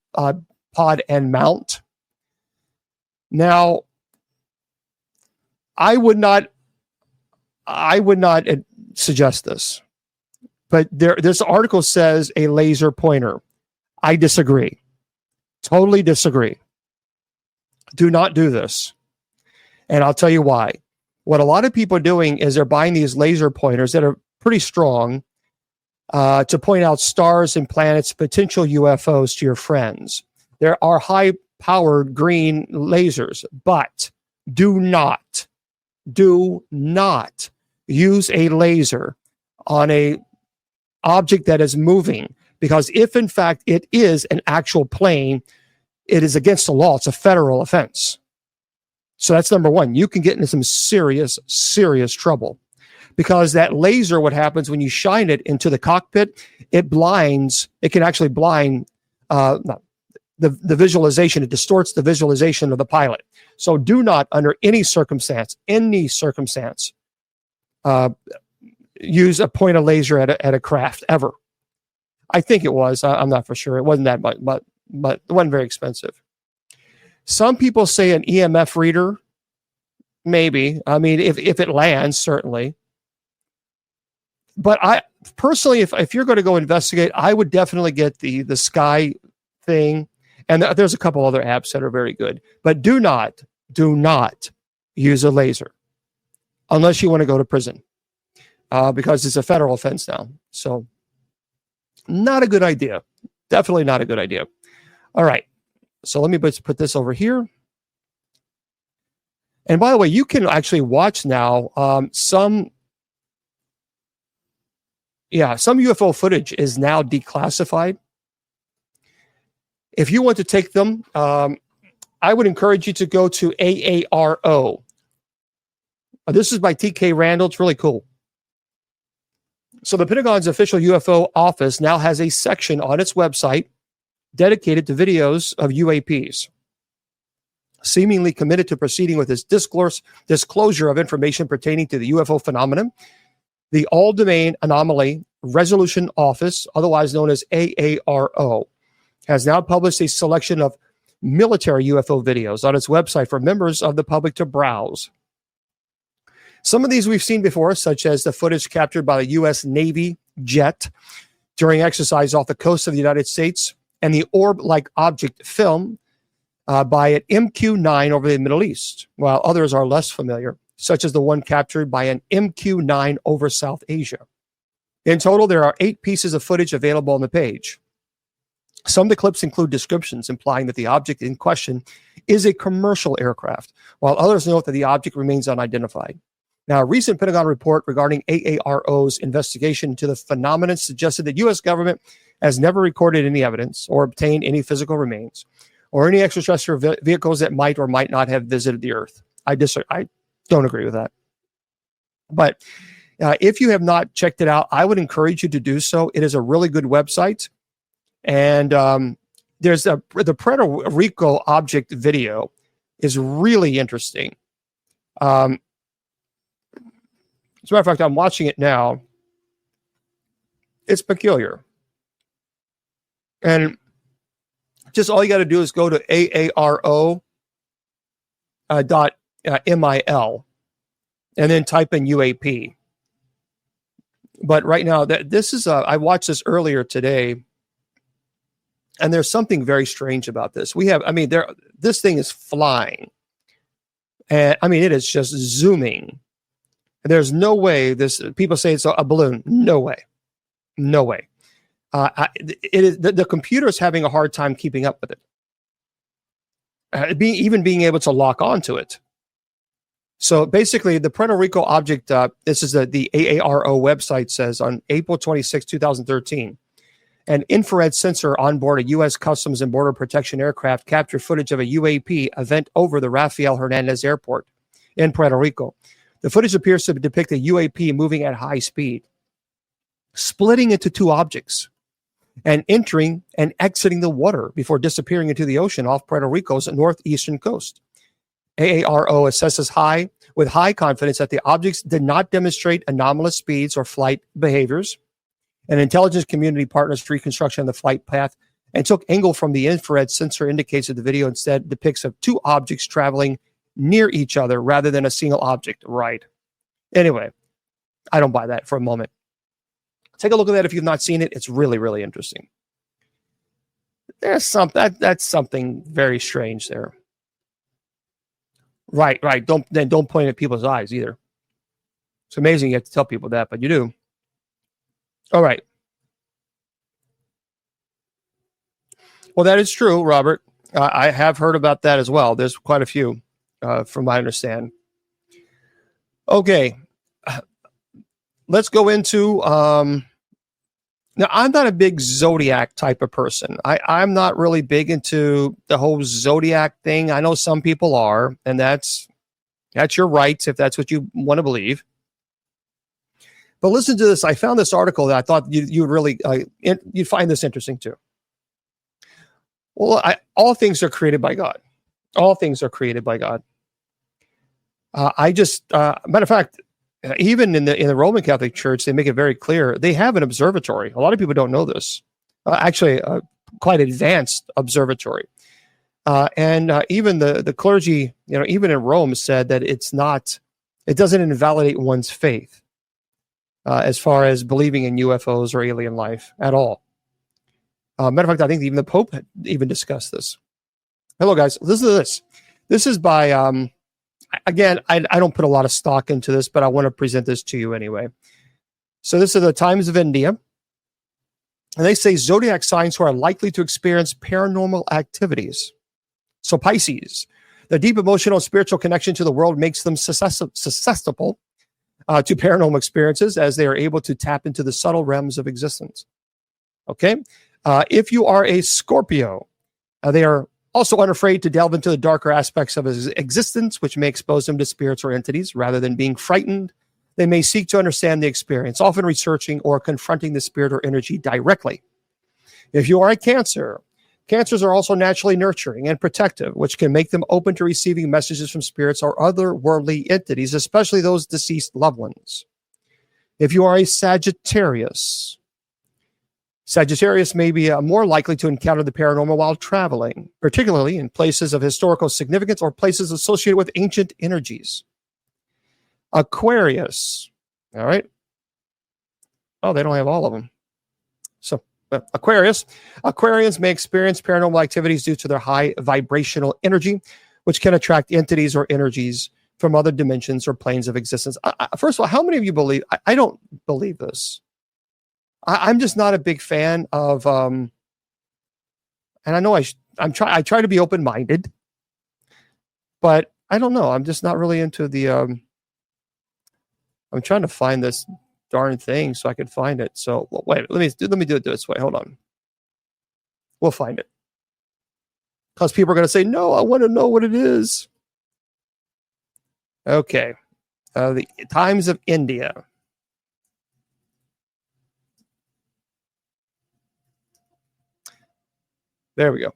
and mount. Now, I would not suggest this, but this article says a laser pointer. I disagree. Totally disagree. Do not do this. And I'll tell you why. What a lot of people are doing is they're buying these laser pointers that are pretty strong to point out stars and planets, potential UFOs to your friends. There are high-powered green lasers, but do not do not use a laser on a object that is moving, because if in fact it is an actual plane, it is against the law. It's a federal offense. So that's number one. You can get into some serious, serious trouble, because that laser, what happens when you shine it into the cockpit, it blinds, it can actually blind the visualization. It distorts the visualization of the pilot. So do not, under any circumstance, use a point of laser at a craft ever. I think it was. I'm not for sure. It wasn't that much, but it wasn't very expensive. Some people say an EMF reader, maybe. I mean, if it lands, certainly. But I personally, if you're going to go investigate, I would definitely get the Sky thing. And there's a couple other apps that are very good. But do not use a laser unless you want to go to prison, because it's a federal offense now. So not a good idea. Definitely not a good idea. All right. So let me put this over here. And by the way, you can actually watch now some UFO footage is now declassified. If you want to take them, I would encourage you to go to AARO. This is by TK Randall. It's really cool. So the Pentagon's official UFO office now has a section on its website dedicated to videos of UAPs, seemingly committed to proceeding with this disclosure of information pertaining to the UFO phenomenon. The All Domain Anomaly Resolution Office, otherwise known as AARO, has now published a selection of military UFO videos on its website for members of the public to browse. Some of these we've seen before, such as the footage captured by the U.S. Navy jet during exercise off the coast of the United States, and the orb-like object film by an MQ-9 over the Middle East, while others are less familiar, such as the one captured by an MQ-9 over South Asia. In total, there are 8 pieces of footage available on the page. Some of the clips include descriptions implying that the object in question is a commercial aircraft, while others note that the object remains unidentified. Now, a recent Pentagon report regarding AARO's investigation into the phenomenon suggested that U.S. government has never recorded any evidence or obtained any physical remains or any extraterrestrial vehicles that might or might not have visited the Earth. I don't agree with that. But if you have not checked it out, I would encourage you to do so. It is a really good website. And there's the Puerto Rico object video is really interesting. As a matter of fact, I'm watching it now. It's peculiar. And just all you got to do is go to aaro.mil and then type in UAP. But right now, this is I watched this earlier today, and there's something very strange about this. This thing is flying, and it is just zooming. There's no way people say it's a balloon. No way. The computer is having a hard time keeping up with it. Being able to lock onto it. So basically, the Puerto Rico object, this is the AARO website, says on April 26, 2013, an infrared sensor on board a U.S. Customs and Border Protection aircraft captured footage of a UAP event over the Rafael Hernandez Airport in Puerto Rico. The footage appears to depict a UAP moving at high speed, splitting into 2 objects, and entering and exiting the water before disappearing into the ocean off Puerto Rico's northeastern coast. AARO assesses with high confidence that the objects did not demonstrate anomalous speeds or flight behaviors. An intelligence community partners reconstruction of the flight path and took angle from the infrared sensor indicates that the video instead depicts of 2 objects traveling near each other rather than a single object. Right. Anyway, I don't buy that for a moment. Take a look at that if you've not seen it. It's really, really interesting. There's that's something very strange there. Right. Don't point at people's eyes either. It's amazing you have to tell people that, but you do. All right. Well, that is true, Robert. I have heard about that as well. There's quite a few, from my understand. Okay. Let's go into now, I'm not a big zodiac type of person. I'm not really big into the whole zodiac thing. I know some people are, and that's your rights if that's what you want to believe. But listen to this. I found this article that I thought you would really you'd find this interesting too. Well, all things are created by God. All things are created by God. Matter of fact, even in the Roman Catholic Church, they make it very clear. They have an observatory. A lot of people don't know this. Actually, quite advanced observatory. And even the clergy, even in Rome, said that it doesn't invalidate one's faith as far as believing in UFOs or alien life at all. Matter of fact, I think even the Pope had even discussed this. Hello, guys. Listen to this. This is by again, I don't put a lot of stock into this, but I want to present this to you anyway. So this is the Times of India. And they say zodiac signs who are likely to experience paranormal activities. So Pisces, the deep emotional spiritual connection to the world makes them susceptible to paranormal experiences as they are able to tap into the subtle realms of existence. Okay. If you are a Scorpio, they are also unafraid to delve into the darker aspects of his existence, which may expose them to spirits or entities. Rather than being frightened, they may seek to understand the experience, often researching or confronting the spirit or energy directly. If you are a Cancer, Cancers are also naturally nurturing and protective, which can make them open to receiving messages from spirits or other worldly entities, especially those deceased loved ones. If you are a Sagittarius, Sagittarius may be more likely to encounter the paranormal while traveling, particularly in places of historical significance or places associated with ancient energies. Aquarius, all right. Oh, they don't have all of them. So Aquarians may experience paranormal activities due to their high vibrational energy, which can attract entities or energies from other dimensions or planes of existence. First of all, how many of you believe? I don't believe this. I'm just not a big fan of, and I know I try to be open-minded, but I don't know. I'm just not really into the, I'm trying to find this darn thing so I could find it. So wait, let me do it this way. Hold on. We'll find it. Because people are going to say, no, I want to know what it is. Okay. The Times of India. There we go.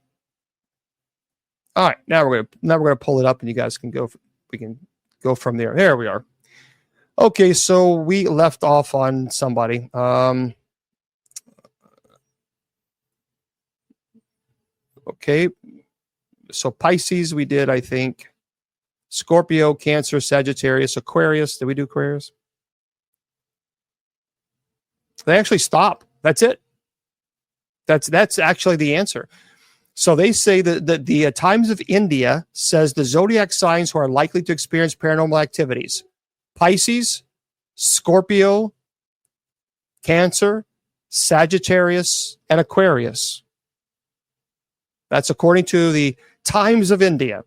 All right, now we're gonna pull it up, and you guys can go. We can go from there. There we are. Okay, so we left off on somebody. Okay, so Pisces we did, I think. Scorpio, Cancer, Sagittarius, Aquarius. Did we do Aquarius? They actually stop. That's it. That's actually the answer. So they say that the Times of India says the zodiac signs who are likely to experience paranormal activities: Pisces, Scorpio, Cancer, Sagittarius, and Aquarius. That's according to the Times of India.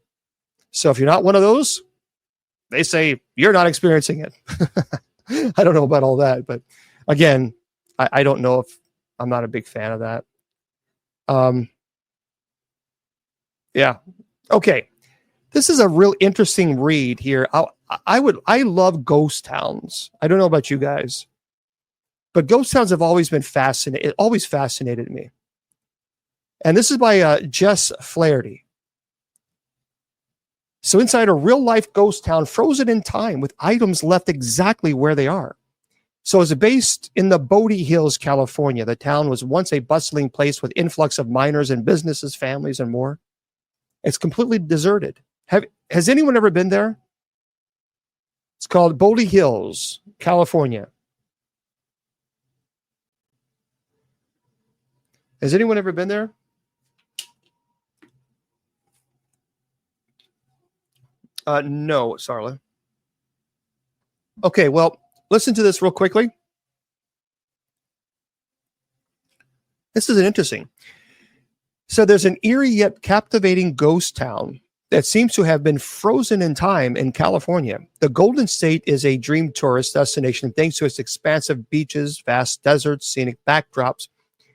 So if you're not one of those, they say you're not experiencing it. I don't know about all that, but again, I don't know if I'm not a big fan of that. Yeah. Okay. This is a real interesting read here. I love ghost towns. I don't know about you guys, but ghost towns have always been fascinating. It always fascinated me. And this is by Jess Flaherty. So inside a real life ghost town frozen in time with items left exactly where they are. So it's based in the Bodie Hills, California. The town was once a bustling place with influx of miners and businesses, families, and more. It's completely deserted. Has anyone ever been there? It's called Bodie Hills, California. Has anyone ever been there? No, Sarla. Okay, well, listen to this real quickly. This is interesting. So there's an eerie yet captivating ghost town that seems to have been frozen in time in California. The Golden State is a dream tourist destination thanks to its expansive beaches, vast deserts, scenic backdrops.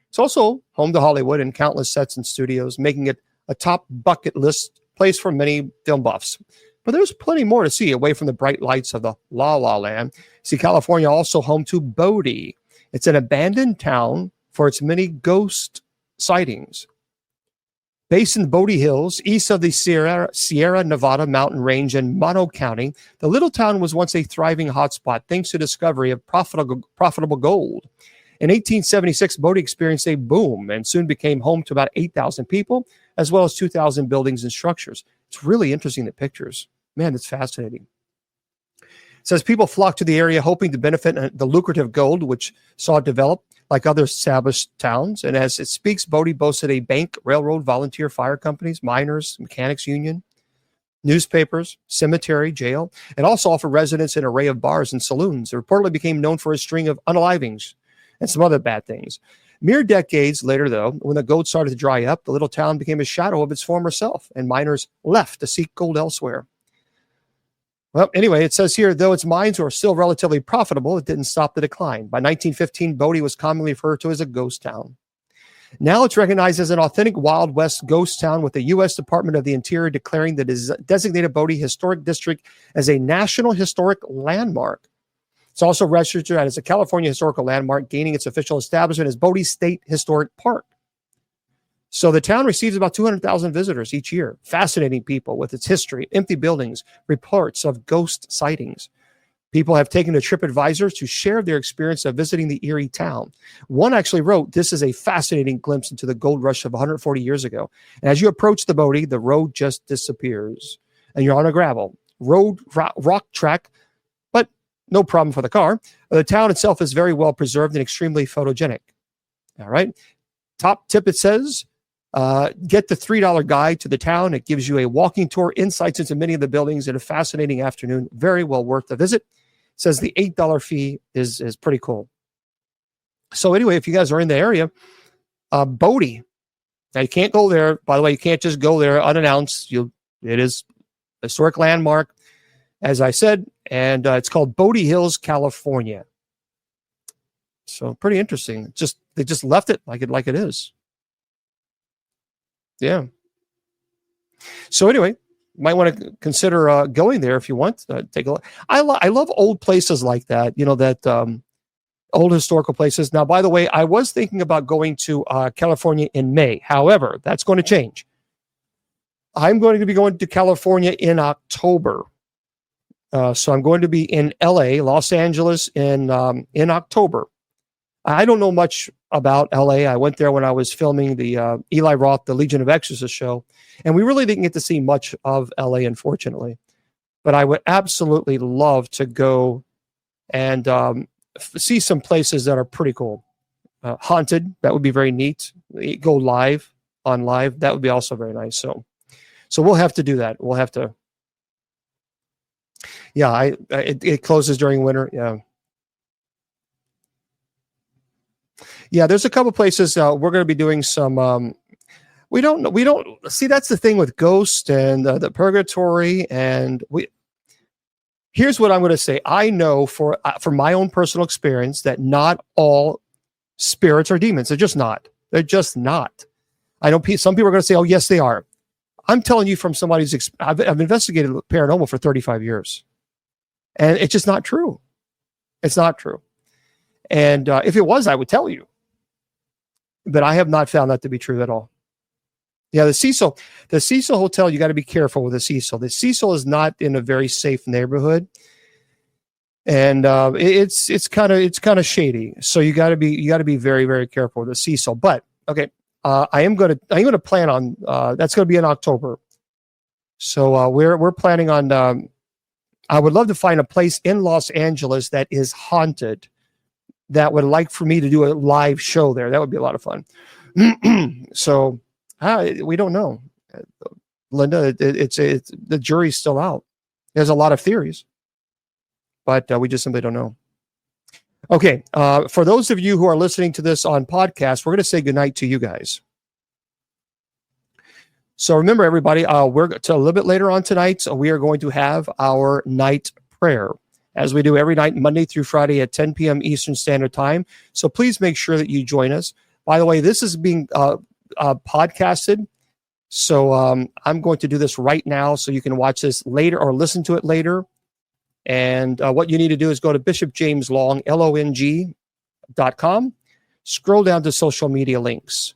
It's also home to Hollywood and countless sets and studios, making it a top bucket list place for many film buffs. But there's plenty more to see away from the bright lights of the La La Land. See, California also home to Bodie. It's an abandoned town for its many ghost sightings. Based in the Bodie Hills, east of the Sierra Nevada mountain range in Mono County, the little town was once a thriving hotspot thanks to the discovery of profitable gold. In 1876, Bodie experienced a boom and soon became home to about 8,000 people, as well as 2,000 buildings and structures. It's really interesting, the pictures. Man, it's fascinating. It says people flocked to the area hoping to benefit the lucrative gold, which saw it develop like other established towns. And as it speaks, Bodie boasted a bank, railroad, volunteer fire companies, miners, mechanics union, newspapers, cemetery, jail. It also offered residents an array of bars and saloons. It reportedly became known for a string of unalivings and some other bad things. Mere decades later, though, when the gold started to dry up, the little town became a shadow of its former self, and miners left to seek gold elsewhere. Well, anyway, it says here, though its mines were still relatively profitable, it didn't stop the decline. By 1915, Bodie was commonly referred to as a ghost town. Now it's recognized as an authentic Wild West ghost town, with the U.S. Department of the Interior declaring the designated Bodie Historic District as a National Historic Landmark. It's also registered as a California Historical Landmark, gaining its official establishment as Bodie State Historic Park. So the town receives about 200,000 visitors each year. Fascinating people with its history, empty buildings, reports of ghost sightings. People have taken to TripAdvisor to share their experience of visiting the eerie town. One actually wrote, "This is a fascinating glimpse into the gold rush of 140 years ago. And as you approach the Bodie, the road just disappears. And you're on a gravel road, rock track, but no problem for the car. The town itself is very well preserved and extremely photogenic." All right. Top tip, it says, get the $3 guide to the town. It gives you a walking tour, insights into many of the buildings, and a fascinating afternoon. Very well worth the visit. It says the $8 fee is pretty cool. So anyway, if you guys are in the area, Bodie, now you can't go there. By the way, you can't just go there unannounced. It is a historic landmark, as I said, and it's called Bodie Hills, California. So pretty interesting. They just left it like it is. Yeah. So anyway, you might want to consider going there if you want. Take a look. I love old places like that. You know, that old historical places. Now, by the way, I was thinking about going to California in May. However, that's going to change. I'm going to be going to California in October. So I'm going to be in LA, Los Angeles in October. I don't know much about LA. I went there when I was filming the Eli Roth, the Legion of Exorcists show, and we really didn't get to see much of LA, unfortunately. But I would absolutely love to go and see some places that are pretty cool. Haunted, that would be very neat. Go live, that would be also very nice. So we'll have to do that. We'll have to. Yeah, it closes during winter. Yeah. Yeah, there's a couple places we're going to be doing some. We don't see. That's the thing with Ghost and the Purgatory, and here's what I'm going to say. I know from my own personal experience that not all spirits are demons. They're just not. They're just not. I know some people are going to say, "Oh, yes, they are." I'm telling you from somebody who's I've investigated paranormal for 35 years, and it's just not true. It's not true. And if it was, I would tell you. But I have not found that to be true at all. Yeah, the Cecil Hotel, you got to be careful with the Cecil. The Cecil is not in a very safe neighborhood, and it's kind of shady. So you got to be very, very careful with the Cecil. But okay, I'm going to plan on that's going to be in October. So we're planning on. I would love to find a place in Los Angeles that is haunted, that would like for me to do a live show there. That would be a lot of fun. So we don't know, Linda. It's the jury's still out. There's a lot of theories, but we just simply don't know. Okay, for those of you who are listening to this on podcast, we're going to say goodnight to you guys. So remember, everybody, we're to a little bit later on tonight. So we are going to have our night prayer, as we do every night, Monday through Friday at 10 p.m. Eastern Standard Time. So please make sure that you join us. By the way, this is being podcasted. So I'm going to do this right now so you can watch this later or listen to it later. And what you need to do is go to Bishop James Long, LONG.com. Scroll down to social media links.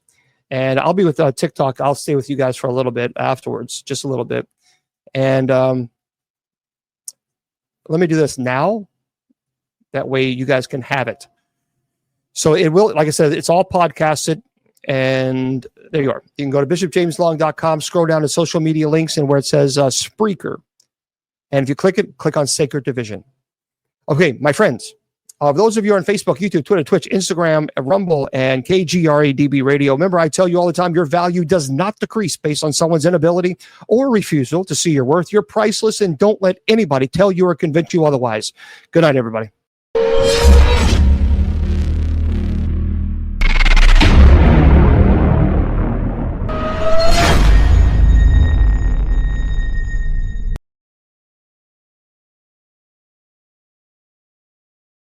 And I'll be with TikTok. I'll stay with you guys for a little bit afterwards, just a little bit. And let me do this now. That way you guys can have it. So it will, like I said, it's all podcasted. And there you are. You can go to bishopjameslong.com, scroll down to social media links, and where it says Spreaker. And if you click it, click on Sacred Division. Okay, my friends. Those of you on Facebook, YouTube, Twitter, Twitch, Instagram, Rumble, and KGRADB Radio, remember I tell you all the time, your value does not decrease based on someone's inability or refusal to see your worth. You're priceless, and don't let anybody tell you or convince you otherwise. Good night, everybody.